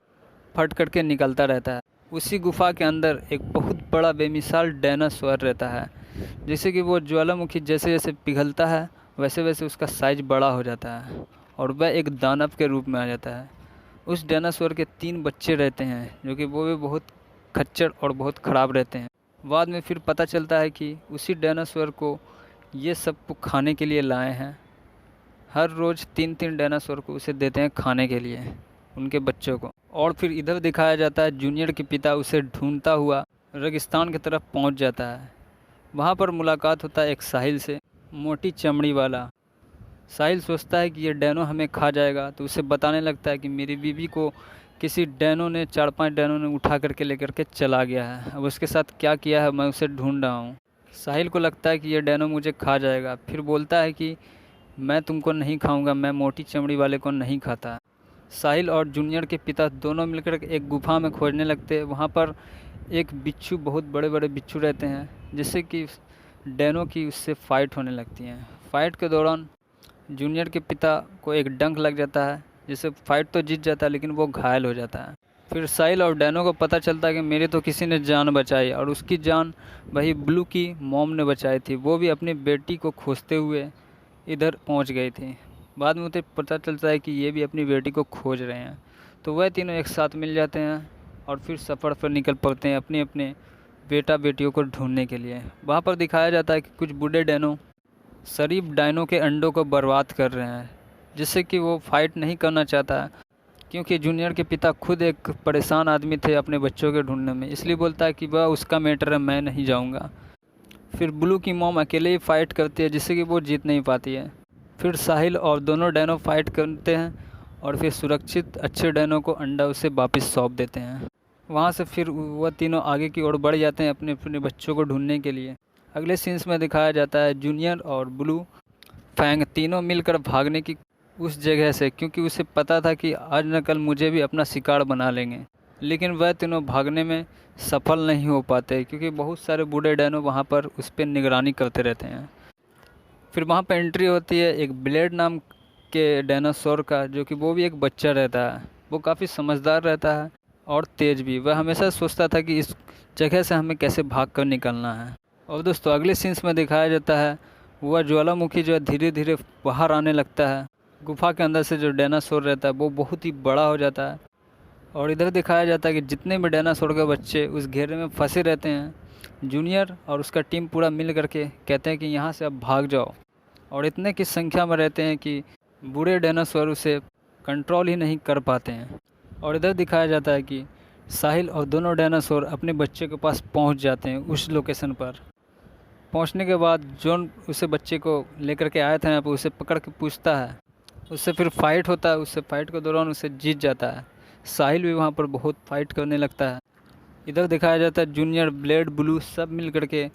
फट करके निकलता रहता है। उसी गुफ़ा के अंदर एक बहुत बड़ा बेमिसाल डायनासोर रहता है, जैसे कि वो ज्वालामुखी जैसे जैसे पिघलता है वैसे वैसे उसका साइज़ बड़ा हो जाता है और वह एक दानव के रूप में आ जाता है। उस डायनासोर के 3 बच्चे रहते हैं जो कि वो भी बहुत खच्चर और बहुत ख़राब रहते हैं। बाद में फिर पता चलता है कि उसी डायनासोर को ये सबको खाने के लिए लाए हैं। हर रोज़ 3-3 डायनासोर को उसे देते हैं खाने के लिए, उनके बच्चों को। और फिर इधर दिखाया जाता है जूनियर के पिता उसे ढूंढता हुआ रेगिस्तान की तरफ पहुंच जाता है। वहां पर मुलाकात होता है एक साहिल से, मोटी चमड़ी वाला। साहिल सोचता है कि ये डैनो हमें खा जाएगा, तो उसे बताने लगता है कि मेरी बीवी को किसी डैनो ने 4-5 डैनो ने उठा करके लेकर के चला गया है। अब उसके साथ क्या किया है मैं उसे ढूंढ रहा हूँ। साहिल को लगता है कि ये डैनो मुझे खा जाएगा, फिर बोलता है कि मैं तुमको नहीं खाऊंगा, मैं मोटी चमड़ी वाले को नहीं खाता। साहिल और जूनियर के पिता दोनों मिलकर एक गुफ़ा में खोजने लगते हैं। वहाँ पर एक बिच्छू, बहुत बड़े बड़े बिच्छू रहते हैं, जिससे कि डैनो की उससे फ़ाइट होने लगती हैं। फ़ाइट के दौरान जूनियर के पिता को एक डंक लग जाता है, जिससे फ़ाइट तो जीत जाता है लेकिन वो घायल हो जाता है। फिर साहिल और डैनो को पता चलता है कि मेरे तो किसी ने जान बचाई, और उसकी जान वही ब्लू की मॉम ने बचाई थी। वो भी अपनी बेटी को खोजते हुए इधर पहुंच गई थी। बाद में उसे पता चलता है कि ये भी अपनी बेटी को खोज रहे हैं, तो वह तीनों एक साथ मिल जाते हैं और फिर सफ़र पर निकल पड़ते हैं अपने अपने बेटा बेटियों को ढूंढने के लिए। वहाँ पर दिखाया जाता है कि कुछ बूढ़े डैनो शरीफ डायनो के अंडों को बर्बाद कर रहे हैं, जिससे कि वो फाइट नहीं करना चाहता है, क्योंकि जूनियर के पिता खुद एक परेशान आदमी थे अपने बच्चों के ढूंढने में। इसलिए बोलता है कि वह उसका मैटर है, मैं नहीं जाऊंगा। फिर ब्लू की मॉम अकेले ही फाइट करती है, जिससे कि वो जीत नहीं पाती है। फिर साहिल और दोनों डैनो फाइट करते हैं और फिर सुरक्षित अच्छे डैनो को अंडा उसे वापस सौंप देते हैं। वहाँ से फिर वह तीनों आगे की ओर बढ़ जाते हैं अपने अपने बच्चों को ढूंढने के लिए। अगले सीन्स में दिखाया जाता है जूनियर और ब्लू फैंग तीनों मिलकर भागने की उस जगह से, क्योंकि उसे पता था कि आज न कल मुझे भी अपना शिकार बना लेंगे। लेकिन वह तीनों भागने में सफल नहीं हो पाते, क्योंकि बहुत सारे बूढ़े डैनो वहाँ पर उस पर निगरानी करते रहते हैं। फिर वहाँ पर एंट्री होती है एक ब्लेड नाम के डायनासोर का, जो कि वो भी एक बच्चा रहता है। वो काफ़ी समझदार रहता है और तेज़ भी। वह हमेशा सोचता था कि इस जगह से हमें कैसे भाग कर निकलना है। और दोस्तों अगले सीन्स में दिखाया जाता है वह ज्वालामुखी जो है धीरे धीरे बाहर आने लगता है। गुफा के अंदर से जो डायनासोर रहता है वो बहुत ही बड़ा हो जाता है। और इधर दिखाया जाता है कि जितने भी डायनासोर के बच्चे उस घेरे में फंसे रहते हैं, जूनियर और उसका टीम पूरा मिल करके कहते हैं कि यहाँ से अब भाग जाओ। और इतने की संख्या में रहते हैं कि बूढ़े डायनासोर उसे कंट्रोल ही नहीं कर पाते हैं। और इधर दिखाया जाता है कि साहिल और दोनों डायनासोर अपने बच्चे के पास पहुंच जाते हैं। उस लोकेशन पर पहुंचने के बाद जोन उसे बच्चे को लेकर के आया था यहाँ पर उसे पकड़ के पूछता है। उससे फिर फाइट होता है। उससे फाइट के दौरान उसे जीत जाता है। साहिल भी वहाँ पर बहुत फाइट करने लगता है। इधर दिखाया जाता है जूनियर, ब्लेड, ब्लू सब मिल करके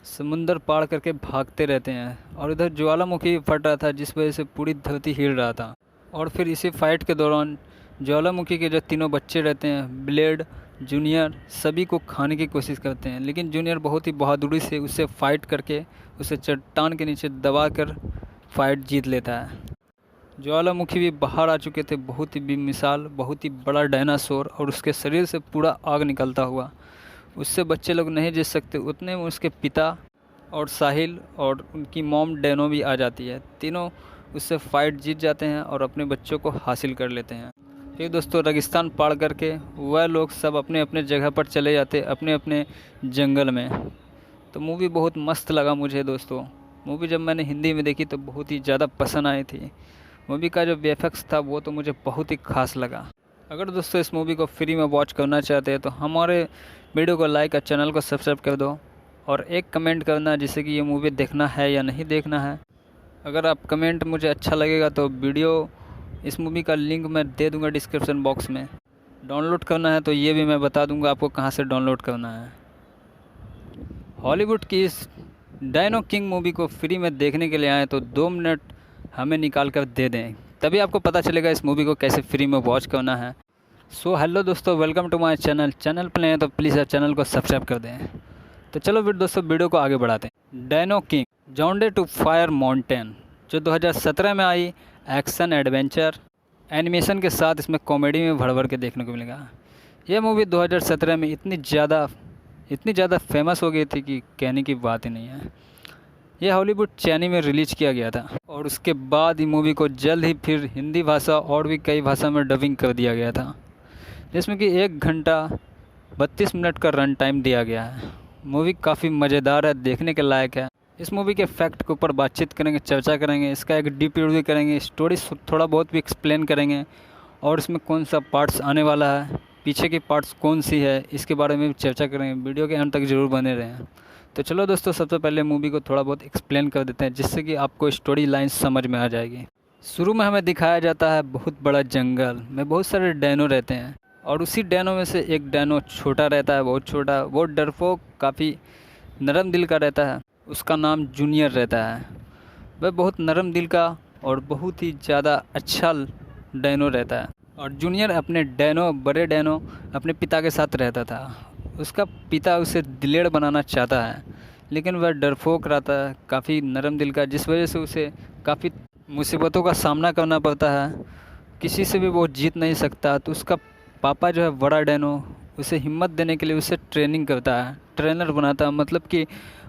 समुंदर पार करके भागते रहते हैं। और इधर ज्वालामुखी फट रहा था, जिस वजह से पूरी धरती हिल रहा था। और फिर इसी फाइट के दौरान ज्वालामुखी के जो तीनों बच्चे रहते हैं, ब्लेड, जूनियर, सभी को खाने की कोशिश करते हैं। लेकिन जूनियर बहुत ही बहादुरी से उससे फाइट करके उसे चट्टान के नीचे दबा कर फाइट जीत लेता है। ज्वालामुखी भी बाहर आ चुके थे, बहुत ही बेमिसाल, बहुत ही बड़ा डायनासोर, और उसके शरीर से पूरा आग निकलता हुआ। उससे बच्चे लोग नहीं जीत सकते। उतने में उसके पिता और साहिल और उनकी मॉम डैनो भी आ जाती है। तीनों उससे फाइट जीत जाते हैं और अपने बच्चों को हासिल कर लेते हैं। फिर दोस्तों रेगिस्तान पार करके वह लोग सब अपने अपने जगह पर चले जाते, अपने अपने जंगल में। तो मूवी बहुत मस्त लगा मुझे दोस्तों। मूवी जब मैंने हिंदी में देखी तो बहुत ही ज़्यादा पसंद आई थी। मूवी का जो वीएफएक्स था वो तो मुझे बहुत ही खास लगा। अगर दोस्तों इस मूवी को फ्री में वॉच करना चाहते हैं तो हमारे वीडियो को लाइक और चैनल को सब्सक्राइब कर दो, और एक कमेंट करना जिससे कि ये मूवी देखना है या नहीं देखना है। अगर आप कमेंट मुझे अच्छा लगेगा तो वीडियो, इस मूवी का लिंक मैं दे दूंगा डिस्क्रिप्शन बॉक्स में। डाउनलोड करना है तो ये भी मैं बता दूंगा आपको कहाँ से डाउनलोड करना है। हॉलीवुड की इस डायनो किंग मूवी को फ्री में देखने के लिए आए तो 2 मिनट हमें निकाल कर दे दें, तभी आपको पता चलेगा इस मूवी को कैसे फ्री में वॉच करना है। सो हेलो दोस्तों, welcome to my channel. Channel पर नए हैं तो प्लीज़ चैनल को सब्सक्राइब कर दें। तो चलो फिर दोस्तों वीडियो को आगे बढ़ाते हैं। डायनो किंग जाउंडे टू फायर माउंटेन जो 2017 में आई एक्शन एडवेंचर एनिमेशन के साथ इसमें कॉमेडी में भर भर के देखने को मिलेगा। यह मूवी 2017 में इतनी ज़्यादा फेमस हो गई थी कि कहने की बात ही नहीं है। यह हॉलीवुड चैनल में रिलीज किया गया था और उसके बाद ही मूवी को जल्द ही फिर हिंदी भाषा और भी कई भाषा में डबिंग कर दिया गया था, जिसमें कि 1 घंटा 32 मिनट का रन टाइम दिया गया है। मूवी काफ़ी मज़ेदार है, देखने के लायक है। इस मूवी के फैक्ट के ऊपर बातचीत करेंगे, चर्चा करेंगे, इसका एक डीप रिव्यू करेंगे, स्टोरी थोड़ा बहुत भी एक्सप्लेन करेंगे और इसमें कौन सा पार्ट्स आने वाला है, पीछे की पार्ट्स कौन सी है, इसके बारे में भी चर्चा करेंगे। वीडियो के अंत तक ज़रूर बने रहें। तो चलो दोस्तों, सबसे पहले मूवी को थोड़ा बहुत एक्सप्लेन कर देते हैं, जिससे कि आपको स्टोरी लाइन समझ में आ जाएगी। शुरू में हमें दिखाया जाता है बहुत बड़ा जंगल में बहुत सारे डैनो रहते हैं और उसी डैनो में से एक डैनो छोटा रहता है, बहुत छोटा, वो डरपोक, काफ़ी नरम दिल का रहता है। उसका नाम जूनियर रहता है। वह बहुत नरम दिल का और बहुत ही ज़्यादा अच्छा डैनो रहता है। और जूनियर अपने बड़े डैनो अपने पिता के साथ रहता था। उसका पिता उसे दिलेर बनाना चाहता है, लेकिन वह डरपोक रहता है, काफ़ी नरम दिल का, जिस वजह से उसे काफ़ी मुसीबतों का सामना करना पड़ता है। किसी से भी वो जीत नहीं सकता। तो उसका पापा जो है बड़ा डैनो, उसे हिम्मत देने के लिए उसे ट्रेनिंग करता है, ट्रेनर बनाता है। मतलब कि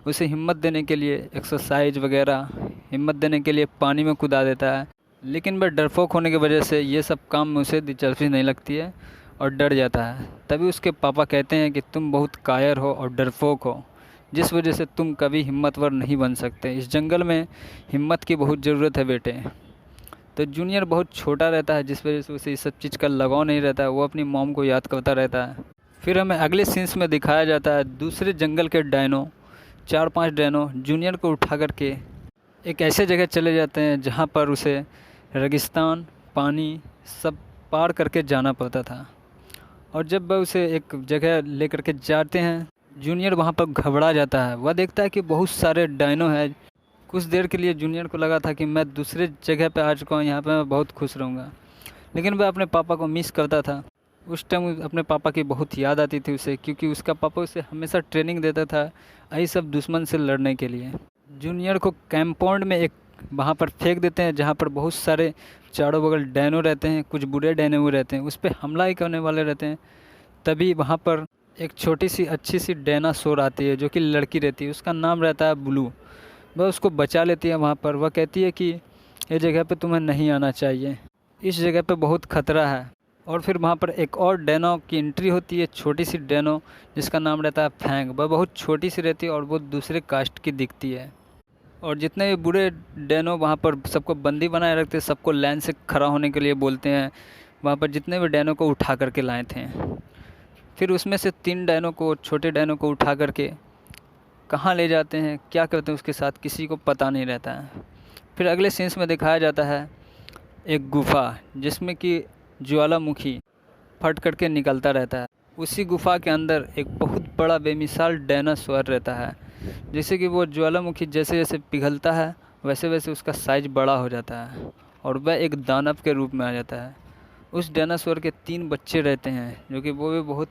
उसे हिम्मत देने के लिए एक्सरसाइज वगैरह, हिम्मत देने के लिए पानी में कूदा देता है। लेकिन वह डरपोक होने की वजह से ये सब काम में उसे दिलचस्पी नहीं लगती है और डर जाता है। तभी उसके पापा कहते हैं कि तुम बहुत कायर हो और डरपोक हो, जिस वजह से तुम कभी हिम्मतवर नहीं बन सकते। इस जंगल में हिम्मत की बहुत ज़रूरत है बेटे। तो जूनियर बहुत छोटा रहता है, जिस वजह से उसे इस सब चीज़ का लगाव नहीं रहता है। वो अपनी मॉम को याद करता रहता है। फिर हमें अगले सीन्स में दिखाया जाता है दूसरे जंगल के डायनो, 4-5 डायनो जूनियर को उठा करके एक ऐसे जगह चले जाते हैं जहाँ पर उसे रेगिस्तान, पानी सब पार करके जाना पड़ता था। और जब वह उसे एक जगह ले करके जाते हैं, जूनियर वहाँ पर घबरा जाता है। वह देखता है कि बहुत सारे डायनो हैं। कुछ देर के लिए जूनियर को लगा था कि मैं दूसरे जगह पे आ चुका हूँ, यहाँ पे मैं बहुत खुश रहूँगा। लेकिन वह अपने पापा को मिस करता था। उस टाइम अपने पापा की बहुत याद आती थी उसे, क्योंकि उसका पापा उसे हमेशा ट्रेनिंग देता था यही सब दुश्मन से लड़ने के लिए। जूनियर को कंपाउंड में एक वहाँ पर फेंक देते हैं, जहाँ पर बहुत सारे चारों बगल डैनो रहते हैं, कुछ बुरे डैनो रहते हैं, उस पर हमला ही करने वाले रहते हैं। तभी वहाँ पर एक छोटी सी अच्छी सी डायनासोर आती है, जो कि लड़की रहती है। उसका नाम रहता है ब्लू। वह उसको बचा लेती है वहाँ पर। वह कहती है कि ये जगह पे तुम्हें नहीं आना चाहिए, इस जगह पे बहुत खतरा है। और फिर वहाँ पर एक और डैनो की एंट्री होती है, छोटी सी डैनो, जिसका नाम रहता है फैंग। वह बहुत छोटी सी रहती है और वो दूसरे कास्ट की दिखती है। और जितने भी बुरे डैनो वहाँ पर सबको बंदी बनाए रखते हैं, सबको लाइन से खड़ा होने के लिए बोलते हैं। वहाँ पर जितने भी डैनो को उठा करके लाए थे, फिर उसमें से 3 डैनो को, छोटे डैनो को उठा करके कहाँ ले जाते हैं, क्या करते हैं उसके साथ, किसी को पता नहीं रहता है। फिर अगले सीन्स में दिखाया जाता है एक गुफ़ा, जिसमें कि ज्वालामुखी फट करके निकलता रहता है। उसी गुफ़ा के अंदर एक बहुत बड़ा बेमिसाल डायनासोर रहता है। जैसे कि वो ज्वालामुखी जैसे जैसे पिघलता है, वैसे वैसे उसका साइज़ बड़ा हो जाता है और वह एक दानव के रूप में आ जाता है। उस डायनासोर के 3 बच्चे रहते हैं, जो कि वो भी बहुत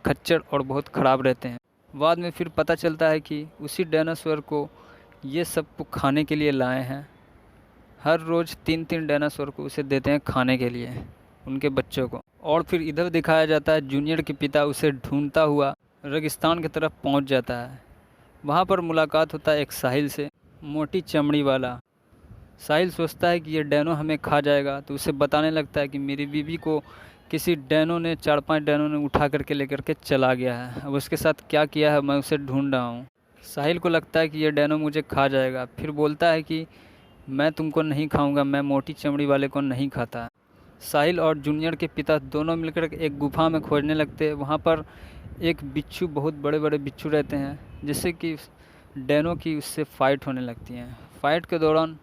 खच्चर और बहुत ख़राब रहते हैं। बाद में फिर पता चलता है कि उसी डायनासोर को ये सबको खाने के लिए लाए हैं। हर रोज़ 3-3 डायनासोर को उसे देते हैं खाने के लिए, उनके बच्चों को। और फिर इधर दिखाया जाता है जूनियर के पिता उसे ढूंढता हुआ रेगिस्तान की तरफ पहुंच जाता है। वहां पर मुलाकात होता है एक साहिल से, मोटी चमड़ी वाला। साहिल सोचता है कि ये डैनो हमें खा जाएगा, तो उसे बताने लगता है कि मेरी बीवी को किसी डैनो ने, 4-5 डैनो ने उठा करके लेकर के चला गया है। अब उसके साथ क्या किया है मैं उसे ढूंढ रहा हूँ। साहिल को लगता है कि ये डैनो मुझे खा जाएगा। फिर बोलता है कि मैं तुमको नहीं खाऊंगा, मैं मोटी चमड़ी वाले को नहीं खाता। साहिल और जूनियर के पिता दोनों मिलकर एक गुफा में खोजने लगते हैं। वहाँ पर एक बिच्छू, बहुत बड़े बड़े बिच्छू रहते हैं, जिससे कि डैनो की उससे फ़ाइट होने लगती हैं। फ़ाइट के दौरान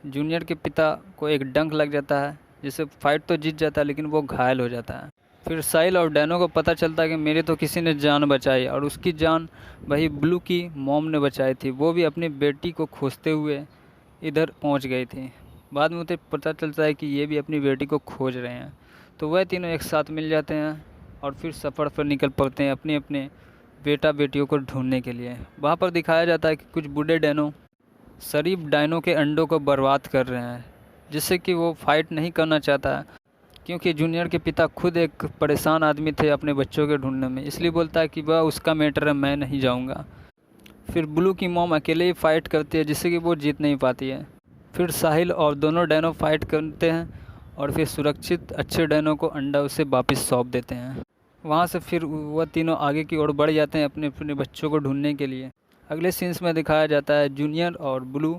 जूनियर के पिता को एक डंक लग जाता है, जिससे फ़ाइट तो जीत जाता है, लेकिन वो घायल हो जाता है। फिर साहिल और डैनो को पता चलता है कि मेरे तो किसी ने जान बचाई, और उसकी जान वही ब्लू की मॉम ने बचाई थी। वो भी अपनी बेटी को खोजते हुए इधर पहुंच गई थी। बाद में उसे पता चलता है कि ये भी अपनी बेटी को खोज रहे हैं। तो वह तीनों एक साथ मिल जाते हैं और फिर सफ़र पर निकल पड़ते हैं अपने अपने बेटा बेटियों को ढूंढने के लिए। वहाँ पर दिखाया जाता है कि कुछ बूढ़े डैनो शरीफ डायनो के अंडों को बर्बाद कर रहे हैं, जिससे कि वो फाइट नहीं करना चाहता है। क्योंकि जूनियर के पिता खुद एक परेशान आदमी थे अपने बच्चों के ढूंढने में, इसलिए बोलता है कि वह उसका मैटर है, मैं नहीं जाऊंगा। फिर ब्लू की मॉम अकेले ही फाइट करती है जिससे कि वो जीत नहीं पाती है। फिर साहिल और दोनों डैनो फाइट करते हैं और फिर सुरक्षित अच्छे डैनो को अंडा उसे वापस सौंप देते हैं। वहाँ से फिर वह तीनों आगे की ओर बढ़ जाते हैं अपने अपने बच्चों को ढूंढने के लिए। अगले सीन्स में दिखाया जाता है जूनियर और ब्लू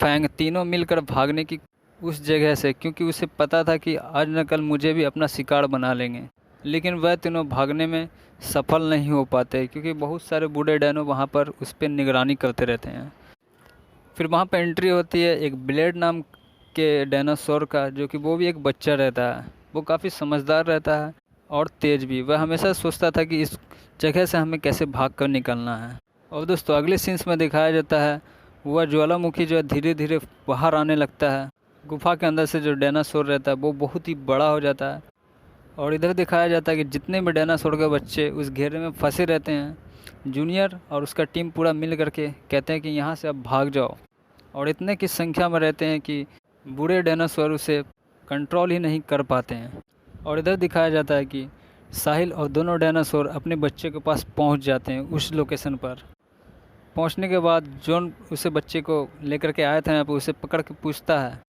फैंग तीनों मिलकर भागने की उस जगह से, क्योंकि उसे पता था कि आज न कल मुझे भी अपना शिकार बना लेंगे। लेकिन वह तीनों भागने में सफल नहीं हो पाते क्योंकि बहुत सारे बूढ़े डैनो वहाँ पर उस पर निगरानी करते रहते हैं। फिर वहाँ पर एंट्री होती है एक ब्लेड नाम के डायनासोर का, जो कि वो भी एक बच्चा रहता है। वो काफ़ी समझदार रहता है और तेज़ भी। वह हमेशा सोचता था कि इस जगह से हमें कैसे भाग कर निकलना है। और दोस्तों अगले सीन्स में दिखाया जाता है वह ज्वालामुखी जो है धीरे धीरे बाहर आने लगता है। गुफा के अंदर से जो डायनासोर रहता है वो बहुत ही बड़ा हो जाता है। और इधर दिखाया जाता है कि जितने भी डायनासोर के बच्चे उस घेरे में फंसे रहते हैं, जूनियर और उसका टीम पूरा मिल करके कहते हैं कि यहाँ से अब भाग जाओ। और इतने की संख्या में रहते हैं कि बूढ़े डायनासोर उसे कंट्रोल ही नहीं कर पाते हैं। और इधर दिखाया जाता है कि साहिल और दोनों डायनासोर अपने बच्चे के पास पहुंच जाते हैं। उस लोकेशन पर पहुंचने के बाद जॉन उसे बच्चे को लेकर के आया था यहाँ पर उसे पकड़ के पूछता है।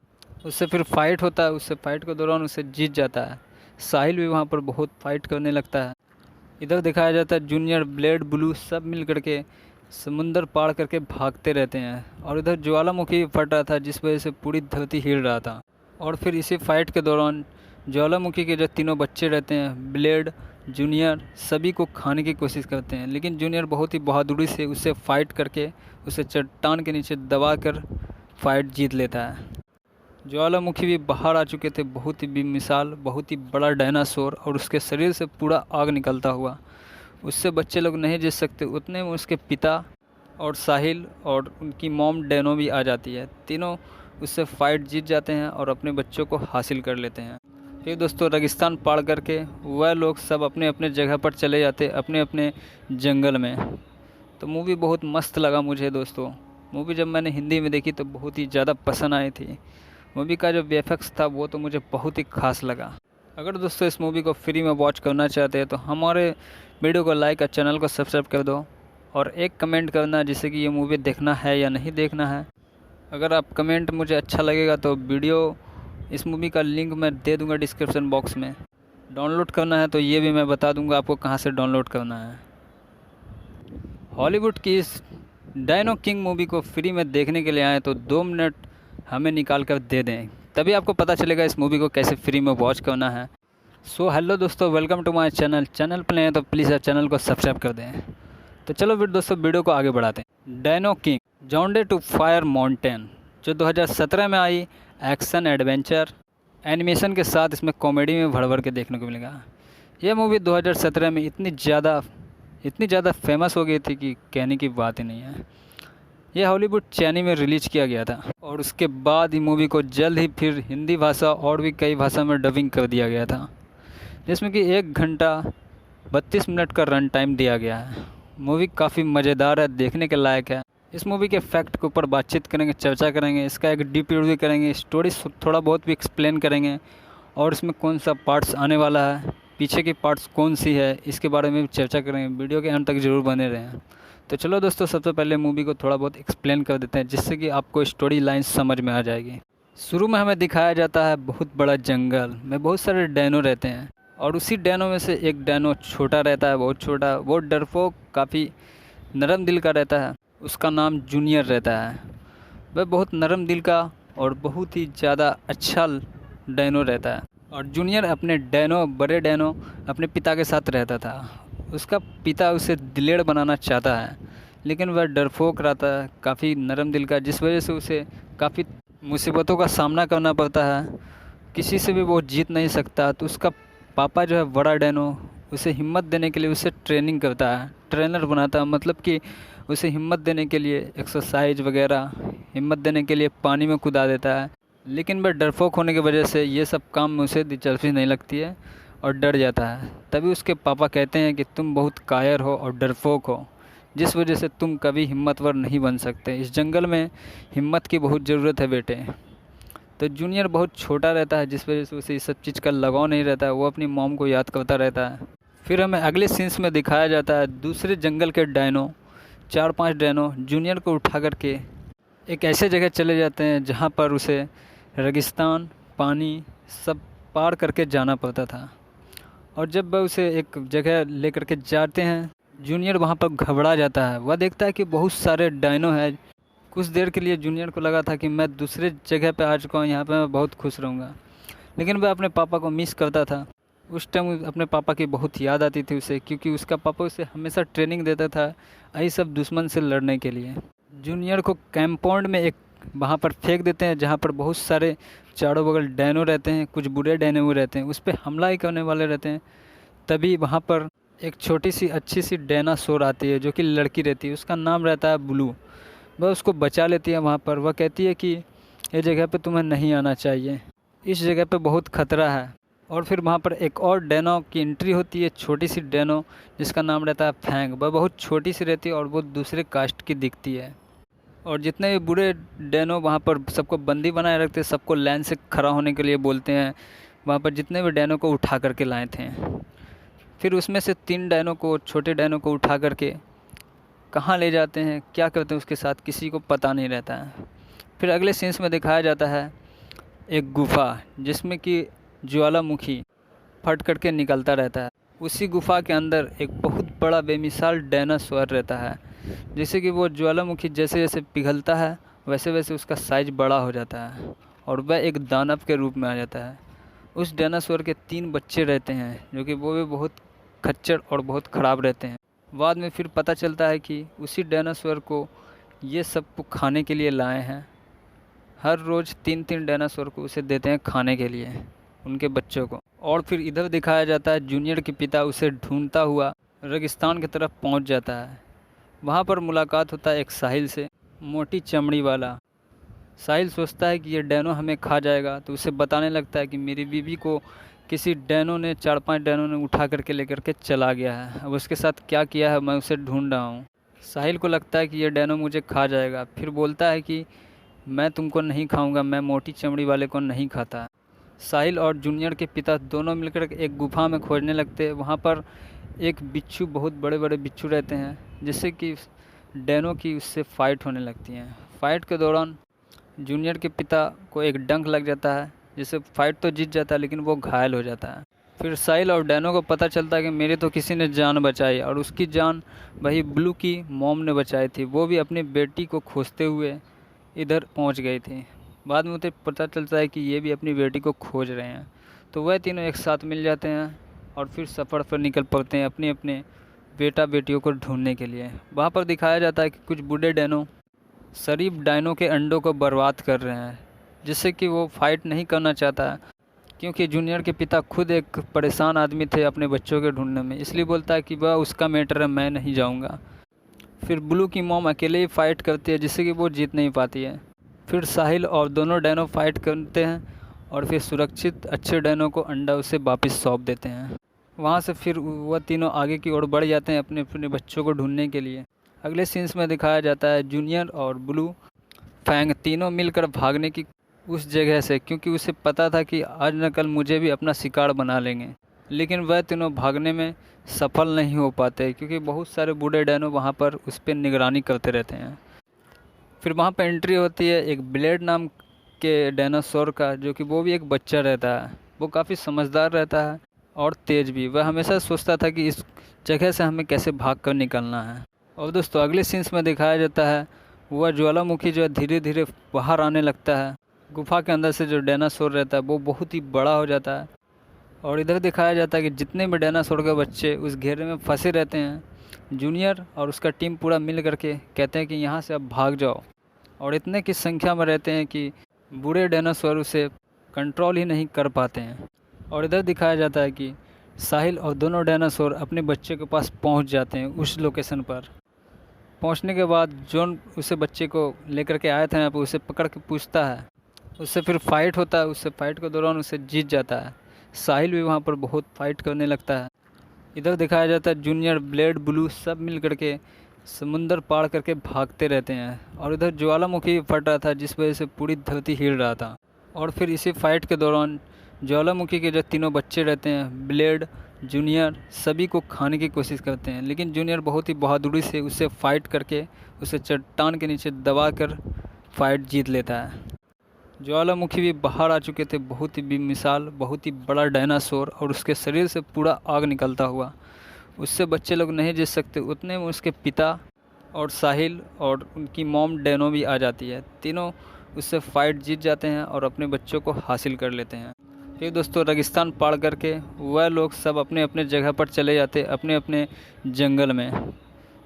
उससे फिर फाइट होता है। उससे फाइट के दौरान उसे जीत जाता है। साहिल भी वहाँ पर बहुत फाइट करने लगता है। इधर दिखाया जाता है जूनियर, ब्लेड, ब्लू सब मिल करके समुंदर पार करके भागते रहते हैं। और इधर ज्वालामुखी फट रहा था जिस वजह से पूरी धरती हिल रहा था। और फिर इसी फाइट के दौरान ज्वालामुखी के जो तीनों बच्चे रहते हैं, ब्लेड, जूनियर, सभी को खाने की कोशिश करते हैं। लेकिन जूनियर बहुत ही बहादुरी से उससे फाइट करके उसे चट्टान के नीचे दबा कर फाइट जीत लेता है। ज्वालामुखी भी बाहर आ चुके थे, बहुत ही बेमिसाल, बहुत ही बड़ा डायनासोर, और उसके शरीर से पूरा आग निकलता हुआ। उससे बच्चे लोग नहीं जीत सकते। उतने में उसके पिता और साहिल और उनकी मॉम डैनो भी आ जाती है। तीनों उससे फाइट जीत जाते हैं और अपने बच्चों को हासिल कर लेते हैं। फिर दोस्तों रेगिस्तान पार करके वह लोग सब अपने अपने जगह पर चले जाते, अपने अपने जंगल में। तो मूवी बहुत मस्त लगा मुझे दोस्तों। मूवी जब मैंने हिंदी में देखी तो बहुत ही ज़्यादा पसंद आई थी। मूवी का जो वीएफएक्स था वो तो मुझे बहुत ही खास लगा। अगर दोस्तों इस मूवी को फ्री में वॉच करना चाहते हैं तो हमारे वीडियो को लाइक और चैनल को सब्सक्राइब कर दो और एक कमेंट करना जिससे कि ये मूवी देखना है या नहीं देखना है। अगर आप कमेंट मुझे अच्छा लगेगा तो वीडियो इस मूवी का लिंक मैं दे दूंगा डिस्क्रिप्शन बॉक्स में। डाउनलोड करना है तो ये भी मैं बता दूंगा आपको कहाँ से डाउनलोड करना है। हॉलीवुड की इस डायनो किंग मूवी को फ्री में देखने के लिए आए तो 2 मिनट हमें निकाल कर दे दें, तभी आपको पता चलेगा इस मूवी को कैसे फ्री में वॉच करना है। सो हेलो दोस्तों, वेलकम टू माय चैनल पर हैं तो प्लीज़ आप चैनल को सब्सक्राइब कर दें। तो चलो फिर दोस्तों वीडियो को आगे बढ़ाते हैं। डायनो किंग जॉन्डे टू फायर माउंटेन जो 2017 में आई, एक्शन एडवेंचर एनिमेशन के साथ इसमें कॉमेडी में भर भर के देखने को मिलेगा। यह मूवी 2017 में इतनी ज़्यादा फेमस हो गई थी कि कहने की बात ही नहीं है। यह हॉलीवुड चैनल में रिलीज़ किया गया था और उसके बाद ही मूवी को जल्द ही फिर हिंदी भाषा और भी कई भाषा में डबिंग कर दिया गया था, जिसमें कि 1 घंटा 32 मिनट का रन टाइम दिया गया है। मूवी काफ़ी मज़ेदार है, देखने के लायक है। इस मूवी के फैक्ट के ऊपर बातचीत करेंगे, चर्चा करेंगे, इसका एक डीप रिव्यू करेंगे, स्टोरी थोड़ा बहुत भी एक्सप्लेन करेंगे और इसमें कौन सा पार्ट्स आने वाला है, पीछे की पार्ट्स कौन सी है, इसके बारे में भी चर्चा करेंगे। वीडियो के अंत तक ज़रूर बने रहें। तो चलो दोस्तों सबसे पहले मूवी को थोड़ा बहुत एक्सप्लेन कर देते हैं जिससे कि आपको स्टोरी लाइन समझ में आ जाएगी। शुरू में हमें दिखाया जाता है बहुत बड़ा जंगल में बहुत सारे डैनो रहते हैं और उसी डैनो में से एक डैनो छोटा रहता है, बहुत छोटा। वो डरपोक, काफ़ी नरम दिल का रहता है। उसका नाम जूनियर रहता है। वह बहुत नरम दिल का और बहुत ही ज़्यादा अच्छा डैनो रहता है। और जूनियर अपने बड़े डैनो अपने पिता के साथ रहता था। उसका पिता उसे दिलेर बनाना चाहता है लेकिन वह डरपोक रहता है, काफ़ी नरम दिल का, जिस वजह से उसे काफ़ी मुसीबतों का सामना करना पड़ता है। किसी से भी वो जीत नहीं सकता। तो उसका पापा जो है बड़ा डैनो उसे हिम्मत देने के लिए उसे ट्रेनिंग करता है, ट्रेनर बनाता है। मतलब कि उसे हिम्मत देने के लिए एक्सरसाइज वगैरह, हिम्मत देने के लिए पानी में कूदा देता है। लेकिन वह डरपोक होने की वजह से ये सब काम में उसे दिलचस्पी नहीं लगती है और डर जाता है। तभी उसके पापा कहते हैं कि तुम बहुत कायर हो और डरपोक हो, जिस वजह से तुम कभी हिम्मतवर नहीं बन सकते। इस जंगल में हिम्मत की बहुत ज़रूरत है बेटे। तो जूनियर बहुत छोटा रहता है, जिस वजह से उसे इस सब चीज़ का लगाव नहीं रहता है। वो अपनी मॉम को याद करता रहता है। फिर हमें अगले सीन्स में दिखाया जाता है दूसरे जंगल के डायनो, 4-5 डायनो जूनियर को उठा करके एक ऐसे जगह चले जाते हैं जहाँ पर उसे रेगिस्तान, पानी सब पार करके जाना पड़ता था। और जब वह उसे एक जगह लेकर के जाते हैं, जूनियर वहाँ पर घबरा जाता है। वह देखता है कि बहुत सारे डायनो हैं। कुछ देर के लिए जूनियर को लगा था कि मैं दूसरे जगह पे आ चुका हूँ, यहाँ पे मैं बहुत खुश रहूँगा। लेकिन वह अपने पापा को मिस करता था। उस टाइम अपने पापा की बहुत याद आती थी उसे, क्योंकि उसका पापा उसे हमेशा ट्रेनिंग देता था यही सब दुश्मन से लड़ने के लिए। जूनियर को कंपाउंड में एक वहाँ पर फेंक देते हैं जहाँ पर बहुत सारे चारों बगल डायनो रहते हैं, कुछ बुरे डायनो रहते हैं, उस पर हमला ही करने वाले रहते हैं। तभी वहाँ पर एक छोटी सी अच्छी सी डायनासोर आती है जो कि लड़की रहती है, उसका नाम रहता है ब्लू। वह उसको बचा लेती है वहाँ पर। वह कहती है कि ये जगह पे तुम्हें नहीं आना चाहिए, इस जगह पे बहुत खतरा है। और फिर वहाँ पर एक और डैनो की एंट्री होती है, छोटी सी डैनो जिसका नाम रहता है फैंग। वह बहुत छोटी सी रहती है और वो दूसरे कास्ट की दिखती है। और जितने भी बुरे डैनो वहाँ पर सबको बंदी बनाए रखते हैं, सबको लाइन से खड़ा होने के लिए बोलते हैं। वहाँ पर जितने भी डैनो को उठा करके लाए थे, फिर उसमें से 3 डैनो को, छोटे डैनो को उठा करके कहाँ ले जाते हैं, क्या करते हैं उसके साथ, किसी को पता नहीं रहता है। फिर अगले सीन्स में दिखाया जाता है एक गुफ़ा जिसमें कि ज्वालामुखी फट करके निकलता रहता है। उसी गुफ़ा के अंदर एक बहुत बड़ा बेमिसाल डायनासोर रहता है, जैसे कि वो ज्वालामुखी जैसे जैसे पिघलता है वैसे वैसे उसका साइज बड़ा हो जाता है और वह एक दानव के रूप में आ जाता है। उस डायनासोर के 3 बच्चे रहते हैं जो कि वो भी बहुत खच्चर और बहुत ख़राब रहते हैं। बाद में फिर पता चलता है कि उसी डायनासोर को ये सबको खाने के लिए लाए हैं। हर रोज़ 3-3 डायनासोर को उसे देते हैं खाने के लिए, उनके बच्चों को। और फिर इधर दिखाया जाता है जूनियर के पिता उसे ढूंढता हुआ रेगिस्तान की तरफ पहुंच जाता है। वहां पर मुलाकात होता है एक साहिल से, मोटी चमड़ी वाला। साहिल सोचता है कि ये डैनो हमें खा जाएगा, तो उसे बताने लगता है कि मेरी बीवी को किसी डैनो ने, 4-5 डैनो ने उठा करके लेकर के चला गया है। अब उसके साथ क्या किया है मैं उसे ढूंढ रहा हूँ। साहिल को लगता है कि ये डैनो मुझे खा जाएगा, फिर बोलता है कि मैं तुमको नहीं खाऊंगा, मैं मोटी चमड़ी वाले को नहीं खाता। साहिल और जूनियर के पिता दोनों मिलकर एक गुफा में खोजने लगते हैं। वहाँ पर एक बिच्छू, बहुत बड़े बड़े बिच्छू रहते हैं, जिससे कि डैनो की उससे फ़ाइट होने लगती हैं। फ़ाइट के दौरान जूनियर के पिता को एक डंक लग जाता है, जिससे फ़ाइट तो जीत जाता है लेकिन वो घायल हो जाता है। फिर साहिल और डैनो को पता चलता है कि मेरी तो किसी ने जान बचाई, और उसकी जान वही ब्लू की मॉम ने बचाई थी। वो भी अपनी बेटी को खोजते हुए इधर पहुंच गई थी। बाद में उसे पता चलता है कि ये भी अपनी बेटी को खोज रहे हैं, तो वह तीनों एक साथ मिल जाते हैं और फिर सफ़र पर निकल पड़ते हैं अपने अपने बेटा बेटियों को ढूंढने के लिए। वहाँ पर दिखाया जाता है कि कुछ बूढ़े डैनो शरीफ डायनो के अंडों को बर्बाद कर रहे हैं, जिससे कि वो फाइट नहीं करना चाहता है, क्योंकि जूनियर के पिता खुद एक परेशान आदमी थे अपने बच्चों के ढूंढने में। इसलिए बोलता है कि वह उसका मैटर है, मैं नहीं जाऊँगा। फिर ब्लू की मॉम अकेले ही फाइट करती है, जिससे कि वो जीत नहीं पाती है। फिर साहिल और दोनों डैनो फाइट करते हैं और फिर सुरक्षित अच्छे डैनो को अंडा उसे वापस सौंप देते हैं। वहाँ से फिर वह तीनों आगे की ओर बढ़ जाते हैं अपने अपने बच्चों को ढूंढने के लिए। अगले सीन्स में दिखाया जाता है जूनियर और ब्लू फैंग तीनों मिलकर भागने की उस जगह से, क्योंकि उसे पता था कि आज न कल मुझे भी अपना शिकार बना लेंगे। लेकिन वह तीनों भागने में सफल नहीं हो पाते, क्योंकि बहुत सारे बूढ़े डैनो वहाँ पर उस पर निगरानी करते रहते हैं। फिर वहाँ पर एंट्री होती है एक ब्लेड नाम के डायनासोर का, जो कि वो भी एक बच्चा रहता है। वो काफ़ी समझदार रहता है और तेज़ भी। वह हमेशा सोचता था कि इस जगह से हमें कैसे भाग कर निकलना है। और दोस्तों अगले सीन्स में दिखाया जाता है वह ज्वालामुखी जो है धीरे धीरे बाहर आने लगता है। गुफा के अंदर से जो डायनासोर रहता है वो बहुत ही बड़ा हो जाता है। और इधर दिखाया जाता है कि जितने भी डायनासोर के बच्चे उस घेरे में फंसे रहते हैं, जूनियर और उसका टीम पूरा मिल करके कहते हैं कि यहाँ से अब भाग जाओ। और इतने की संख्या में रहते हैं कि बूढ़े डायनासोर उसे कंट्रोल ही नहीं कर पाते हैं। और इधर दिखाया जाता है कि साहिल और दोनों डायनासोर अपने बच्चे के पास पहुंच जाते हैं। उस लोकेशन पर पहुंचने के बाद जोन उसे बच्चे को लेकर के आया था यहाँ पर उसे पकड़ के पूछता है। उससे फिर फाइट होता है। उससे फाइट के दौरान उसे जीत जाता है। साहिल भी वहाँ पर बहुत फाइट करने लगता है। इधर दिखाया जाता है जूनियर, ब्लेड, ब्लू सब मिल करके समुंदर पार करके भागते रहते हैं। और इधर ज्वालामुखी फट रहा था, जिस वजह से पूरी धरती हिल रहा था। और फिर इसी फाइट के दौरान ज्वालामुखी के जो तीनों बच्चे रहते हैं, ब्लेड, जूनियर, सभी को खाने की कोशिश करते हैं, लेकिन जूनियर बहुत ही बहादुरी से उससे फाइट करके उसे चट्टान के नीचे दबा कर फाइट जीत लेता है। ज्वालामुखी भी बाहर आ चुके थे, बहुत ही बेमिसाल, बहुत ही बड़ा डायनासोर, और उसके शरीर से पूरा आग निकलता हुआ। उससे बच्चे लोग नहीं जीत सकते, उतने में उसके पिता और साहिल और उनकी मॉम डैनो भी आ जाती है। तीनों उससे फाइट जीत जाते हैं और अपने बच्चों को हासिल कर लेते हैं। फिर दोस्तों रेगिस्तान पार करके वह लोग सब अपने अपने जगह पर चले जाते, अपने अपने जंगल में।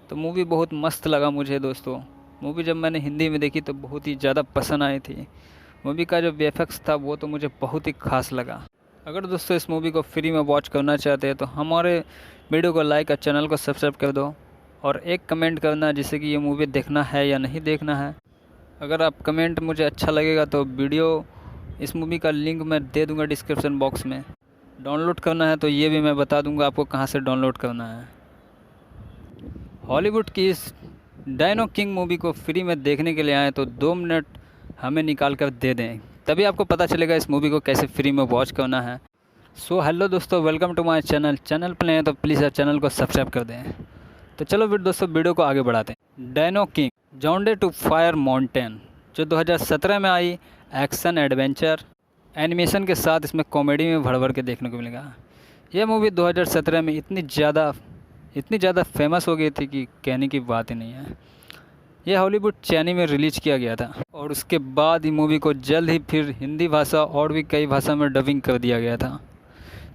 तो मूवी बहुत मस्त लगा मुझे दोस्तों। मूवी जब मैंने हिंदी में देखी तो बहुत ही ज़्यादा पसंद आई थी। मूवी का जो वीएफएक्स था वो तो मुझे बहुत ही खास लगा। अगर दोस्तों इस मूवी को फ्री में वॉच करना चाहते हैं तो हमारे वीडियो को लाइक और चैनल को सब्सक्राइब कर दो, और एक कमेंट करना जिससे कि ये मूवी देखना है या नहीं देखना है। अगर आप कमेंट मुझे अच्छा लगेगा तो वीडियो, इस मूवी का लिंक मैं दे दूंगा डिस्क्रिप्शन बॉक्स में। डाउनलोड करना है तो ये भी मैं बता दूंगा आपको कहाँ से डाउनलोड करना है। हॉलीवुड की इस डायनो किंग मूवी को फ्री में देखने के लिए आए तो 2 मिनट हमें निकाल कर दे दें, तभी आपको पता चलेगा इस मूवी को कैसे फ्री में वॉच करना है। सो हेलो दोस्तों, वेलकम टू माय चैनल पर हैं तो प्लीज़ आप चैनल को सब्सक्राइब कर दें। तो चलो फिर दोस्तों वीडियो को आगे बढ़ाते हैं। डायनो किंग जाउंडे टू फायर माउंटेन जो 2017 में आई, एक्शन एडवेंचर एनिमेशन के साथ इसमें कॉमेडी में भर भर के देखने को मिलेगा। यह मूवी 2017 में इतनी ज़्यादा फेमस हो गई थी कि कहने की बात ही नहीं है। यह हॉलीवुड चैनी में रिलीज़ किया गया था और उसके बाद ही मूवी को जल्द ही फिर हिंदी भाषा और भी कई भाषा में डबिंग कर दिया गया था,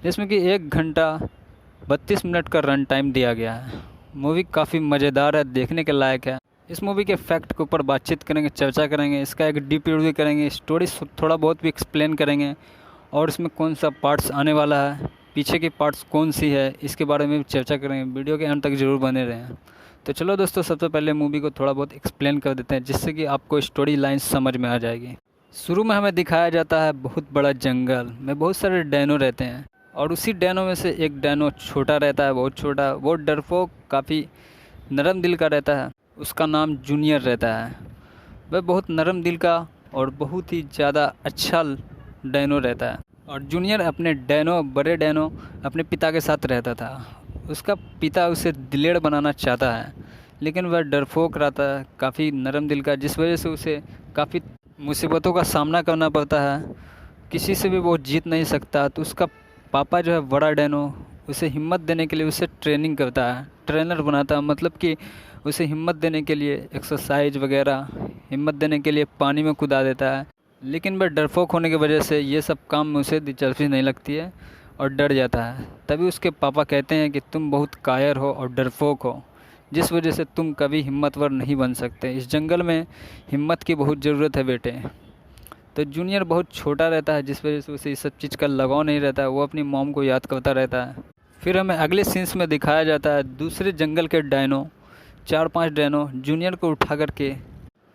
जिसमें कि 1 घंटा 32 मिनट का रन टाइम दिया गया है। मूवी काफ़ी मज़ेदार है, देखने के लायक है। इस मूवी के फैक्ट के ऊपर बातचीत करेंगे, चर्चा करेंगे, इसका एक डीप रिव्यू करेंगे, स्टोरी थोड़ा बहुत भी एक्सप्लेन करेंगे, और इसमें कौन सा पार्ट्स आने वाला है, पीछे की पार्ट्स कौन सी है, इसके बारे में भी चर्चा करेंगे। वीडियो के अंत तक ज़रूर बने रहें। तो चलो दोस्तों, सबसे पहले मूवी को थोड़ा बहुत एक्सप्लेन कर देते हैं जिससे कि आपको स्टोरी लाइन समझ में आ जाएगी। शुरू में हमें दिखाया जाता है बहुत बड़ा जंगल में बहुत सारे डैनो रहते हैं, और उसी डैनो में से एक डैनो छोटा रहता है, बहुत छोटा, वो डरपोक, काफ़ी नरम दिल का रहता है। उसका नाम जूनियर रहता है। वह बहुत नरम दिल का और बहुत ही ज़्यादा अच्छा डैनो रहता है। और जूनियर अपने बड़े डैनो अपने पिता के साथ रहता था। उसका पिता उसे दिलेर बनाना चाहता है, लेकिन वह डरपोक रहता है, काफ़ी नरम दिल का, जिस वजह से उसे काफ़ी मुसीबतों का सामना करना पड़ता है। किसी से भी वो जीत नहीं सकता। तो उसका पापा जो है बड़ा डैनो, उसे हिम्मत देने के लिए उसे ट्रेनिंग करता है, ट्रेनर बनाता है, मतलब कि उसे हिम्मत देने के लिए एक्सरसाइज वगैरह, हिम्मत देने के लिए पानी में कूदा देता है। लेकिन वह डरपोक होने की वजह से ये सब काम में उसे दिलचस्पी नहीं लगती है और डर जाता है। तभी उसके पापा कहते हैं कि तुम बहुत कायर हो और डरपोक हो, जिस वजह से तुम कभी हिम्मतवर नहीं बन सकते। इस जंगल में हिम्मत की बहुत ज़रूरत है बेटे। तो जूनियर बहुत छोटा रहता है, जिस वजह से उसे इस सब चीज़ का लगाव नहीं रहता है। वो अपनी मॉम को याद करता रहता है। फिर हमें अगले सीन्स में दिखाया जाता है दूसरे जंगल के डायनो, 4-5 डैनो जूनियर को उठा करके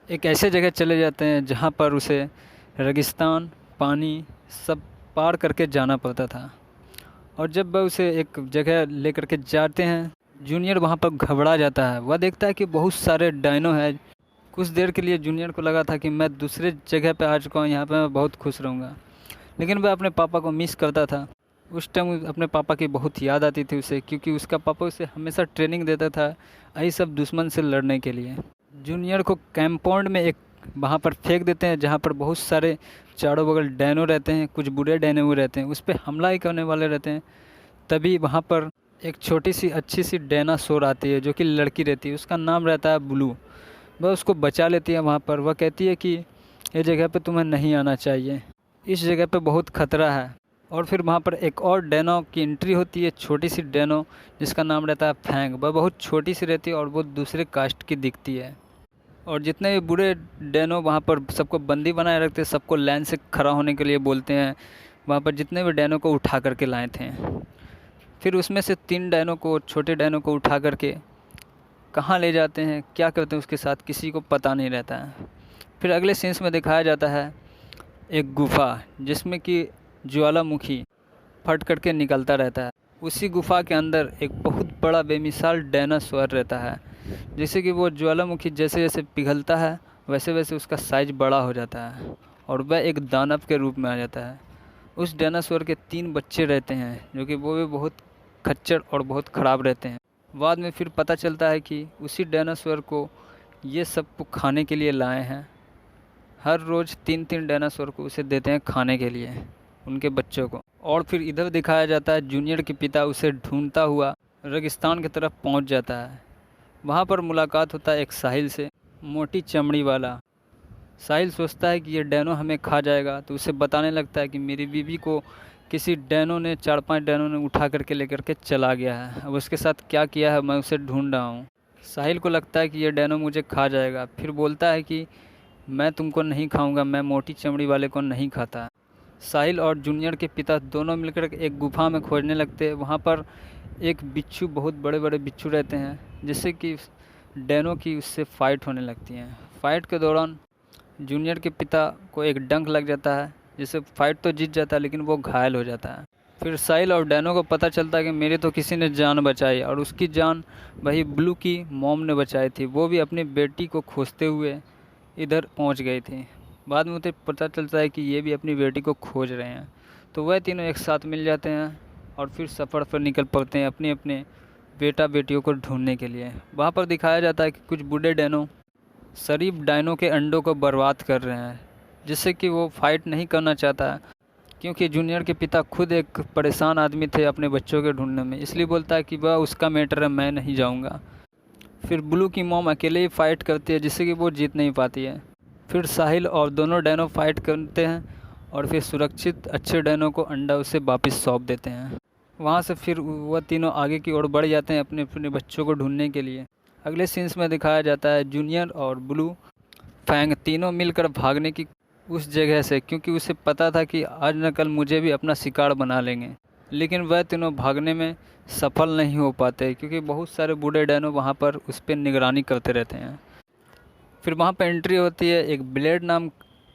एक ऐसे जगह चले जाते हैं जहाँ पर उसे रेगिस्तान, पानी सब पार करके जाना पड़ता था। और जब वह उसे एक जगह ले करके जाते हैं, जूनियर वहाँ पर घबरा जाता है। वह देखता है कि बहुत सारे डायनो हैं। कुछ देर के लिए जूनियर को लगा था कि मैं दूसरे जगह पे आ चुका हूँ, यहाँ पे मैं बहुत खुश रहूँगा, लेकिन वह अपने पापा को मिस करता था। उस टाइम अपने पापा की बहुत याद आती थी उसे, क्योंकि उसका पापा उसे हमेशा ट्रेनिंग देता था यही सब दुश्मन से लड़ने के लिए। जूनियर को कंपाउंड में एक वहाँ पर फेंक देते हैं जहाँ पर बहुत सारे चारों बगल डैनो रहते हैं, कुछ बुरे डैनो रहते हैं, उस पर हमला ही करने वाले रहते हैं। तभी वहाँ पर एक छोटी सी अच्छी सी डायनासोर आती है जो कि लड़की रहती है, उसका नाम रहता है ब्लू। वह उसको बचा लेती है वहाँ पर। वह कहती है कि ये जगह पे तुम्हें नहीं आना चाहिए, इस जगह पे बहुत खतरा है। और फिर वहाँ पर एक और डैनो की एंट्री होती है, छोटी सी डैनो जिसका नाम रहता है फैंग। वह बहुत छोटी सी रहती है और वो दूसरे कास्ट की दिखती है। और जितने भी बुरे डैनो वहाँ पर सबको बंदी बनाए रखते हैं, सबको लाइन से खड़ा होने के लिए बोलते हैं। वहाँ पर जितने भी डैनो को उठा करके लाए थे, फिर उसमें से 3 डैनो को, छोटे डैनो को उठा करके कहाँ ले जाते हैं, क्या करते हैं उसके साथ, किसी को पता नहीं रहता है। फिर अगले सीन्स में दिखाया जाता है एक गुफा जिसमें कि ज्वालामुखी फट करके निकलता रहता है। उसी गुफा के अंदर एक बहुत बड़ा बेमिसाल डायनासोर रहता है, जैसे कि वो ज्वालामुखी जैसे जैसे पिघलता है वैसे वैसे उसका साइज बड़ा हो जाता है और वह एक दानव के रूप में आ जाता है। उस डायनासोर के 3 बच्चे रहते हैं जो कि वो भी बहुत खच्चर और बहुत ख़राब रहते हैं। बाद में फिर पता चलता है कि उसी डायनासोर को ये सब खाने के लिए लाए हैं। हर रोज़ 3-3 डायनासोर को उसे देते हैं खाने के लिए, उनके बच्चों को। और फिर इधर दिखाया जाता है जूनियर के पिता उसे ढूंढता हुआ रेगिस्तान की तरफ पहुंच जाता है। वहां पर मुलाकात होता है एक साहिल से, मोटी चमड़ी वाला। साहिल सोचता है कि ये डैनो हमें खा जाएगा, तो उसे बताने लगता है कि मेरी बीवी को किसी डैनो ने 4-5 डैनो ने उठा करके लेकर के चला गया है। अब उसके साथ क्या किया है मैं उसे ढूंढ रहा हूँ। साहिल को लगता है कि ये डैनो मुझे खा जाएगा, फिर बोलता है कि मैं तुमको नहीं खाऊंगा, मैं मोटी चमड़ी वाले को नहीं खाता। साहिल और जूनियर के पिता दोनों मिलकर एक गुफा में खोजने लगते हैं। वहाँ पर एक बिच्छू, बहुत बड़े बड़े बिच्छू रहते हैं, जिससे कि डैनो की उससे फ़ाइट होने लगती है। फ़ाइट के दौरान जूनियर के पिता को एक डंक लग जाता है, जिससे फ़ाइट तो जीत जाता है लेकिन वो घायल हो जाता है। फिर साहिल और डैनो को पता चलता है कि मेरे तो किसी ने जान बचाई, और उसकी जान वही ब्लू की मॉम ने बचाई थी। वो भी अपनी बेटी को खोजते हुए इधर पहुंच गई थी। बाद में उसे पता चलता है कि ये भी अपनी बेटी को खोज रहे हैं, तो वह तीनों एक साथ मिल जाते हैं और फिर सफ़र पर निकल पड़ते हैं अपने अपने बेटा बेटियों को ढूंढने के लिए। वहाँ पर दिखाया जाता है कि कुछ बूढ़े डैनो शरीफ डायनो के अंडों को बर्बाद कर रहे हैं, जिससे कि वो फाइट नहीं करना चाहता है, क्योंकि जूनियर के पिता खुद एक परेशान आदमी थे अपने बच्चों के ढूंढने में। इसलिए बोलता है कि वह उसका मैटर है, मैं नहीं जाऊंगा। फिर ब्लू की मॉम अकेले ही फाइट करती है, जिससे कि वो जीत नहीं पाती है। फिर साहिल और दोनों डैनो फाइट करते हैं और फिर सुरक्षित अच्छे डैनो को अंडा उसे वापस सौंप देते हैं। वहाँ से फिर वह तीनों आगे की ओर बढ़ जाते हैं अपने अपने बच्चों को ढूंढने के लिए। अगले सीन्स में दिखाया जाता है जूनियर और ब्लू फैंग तीनों मिलकर भागने की उस जगह से, क्योंकि उसे पता था कि आज न कल मुझे भी अपना शिकार बना लेंगे। लेकिन वह तीनों भागने में सफल नहीं हो पाते, क्योंकि बहुत सारे बूढ़े डैनो वहाँ पर उस पर निगरानी करते रहते हैं। फिर वहाँ पर एंट्री होती है एक ब्लेड नाम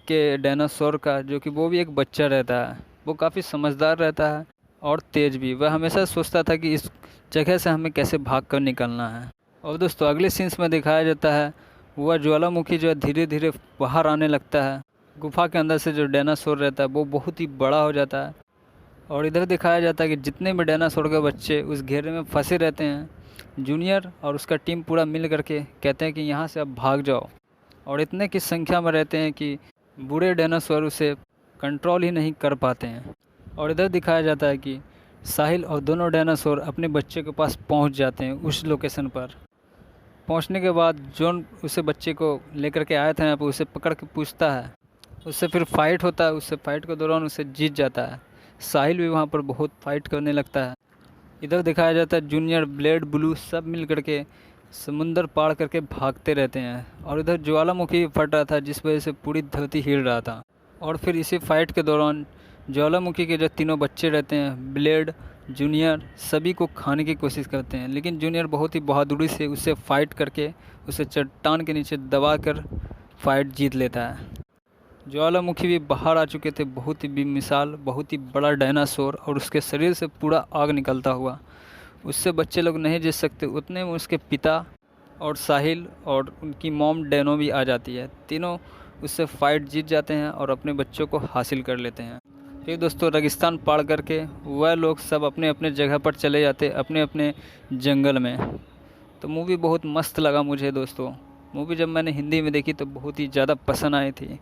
के डायनासोर का, जो कि वो भी एक बच्चा रहता है। वो काफ़ी समझदार रहता है और तेज़ भी। वह हमेशा सोचता था कि इस जगह से हमें कैसे भाग कर निकलना है। और दोस्तों अगले सीन्स में दिखाया जाता है वह ज्वालामुखी जो है धीरे धीरे बाहर आने लगता है। गुफा के अंदर से जो डायनासोर रहता है वो बहुत ही बड़ा हो जाता है। और इधर दिखाया जाता है कि जितने भी डायनासोर के बच्चे उस घेरे में फंसे रहते हैं, जूनियर और उसका टीम पूरा मिल करके कहते हैं कि यहाँ से अब भाग जाओ। और इतने की संख्या में रहते हैं कि बूढ़े डायनासोर उसे कंट्रोल ही नहीं कर पाते हैं। और इधर दिखाया जाता है कि साहिल और दोनों डायनासोर अपने बच्चे के पास पहुंच जाते हैं। उस लोकेशन पर पहुंचने के बाद जोन उसे बच्चे को लेकर के आया था यहाँ पर उसे पकड़ के पूछता है। उससे फिर फाइट होता है। उससे फाइट के दौरान उसे जीत जाता है। साहिल भी वहाँ पर बहुत फाइट करने लगता है। इधर दिखाया जाता है जूनियर, ब्लेड, ब्लू सब मिल करके समुंदर पार करके भागते रहते हैं। और इधर ज्वालामुखी फट रहा था, जिस वजह से पूरी धरती हिल रहा था। और फिर इसी फाइट के दौरान ज्वालामुखी के जो तीनों बच्चे रहते हैं, ब्लेड, जूनियर, सभी को खाने की कोशिश करते हैं। लेकिन जूनियर बहुत ही बहादुरी से उससे फाइट करके उसे चट्टान के नीचे दबा कर फाइट जीत लेता है। ज्वालामुखी भी बाहर आ चुके थे, बहुत ही बेमिसाल, बहुत ही बड़ा डायनासोर, और उसके शरीर से पूरा आग निकलता हुआ। उससे बच्चे लोग नहीं जीत सकते। उतने में उसके पिता और साहिल और उनकी मॉम डैनो भी आ जाती है। तीनों उससे फाइट जीत जाते हैं और अपने बच्चों को हासिल कर लेते हैं। फिर दोस्तों रेगिस्तान पार करके वह लोग सब अपने अपने जगह पर चले जाते, अपने अपने जंगल में। तो मूवी बहुत मस्त लगा मुझे दोस्तों। मूवी जब मैंने हिंदी में देखी तो बहुत ही ज़्यादा पसंद आई थी।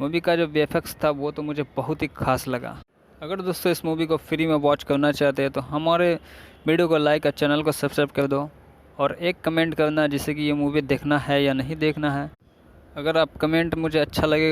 मूवी का जो वीएफएक्स था वो तो मुझे बहुत ही खास लगा। अगर दोस्तों इस मूवी को फ्री में वॉच करना चाहते हैं तो हमारे वीडियो को लाइक और चैनल को सब्सक्राइब कर दो, और एक कमेंट करना जिससे कि ये मूवी देखना है या नहीं देखना है। अगर आप कमेंट मुझे अच्छा लगेगा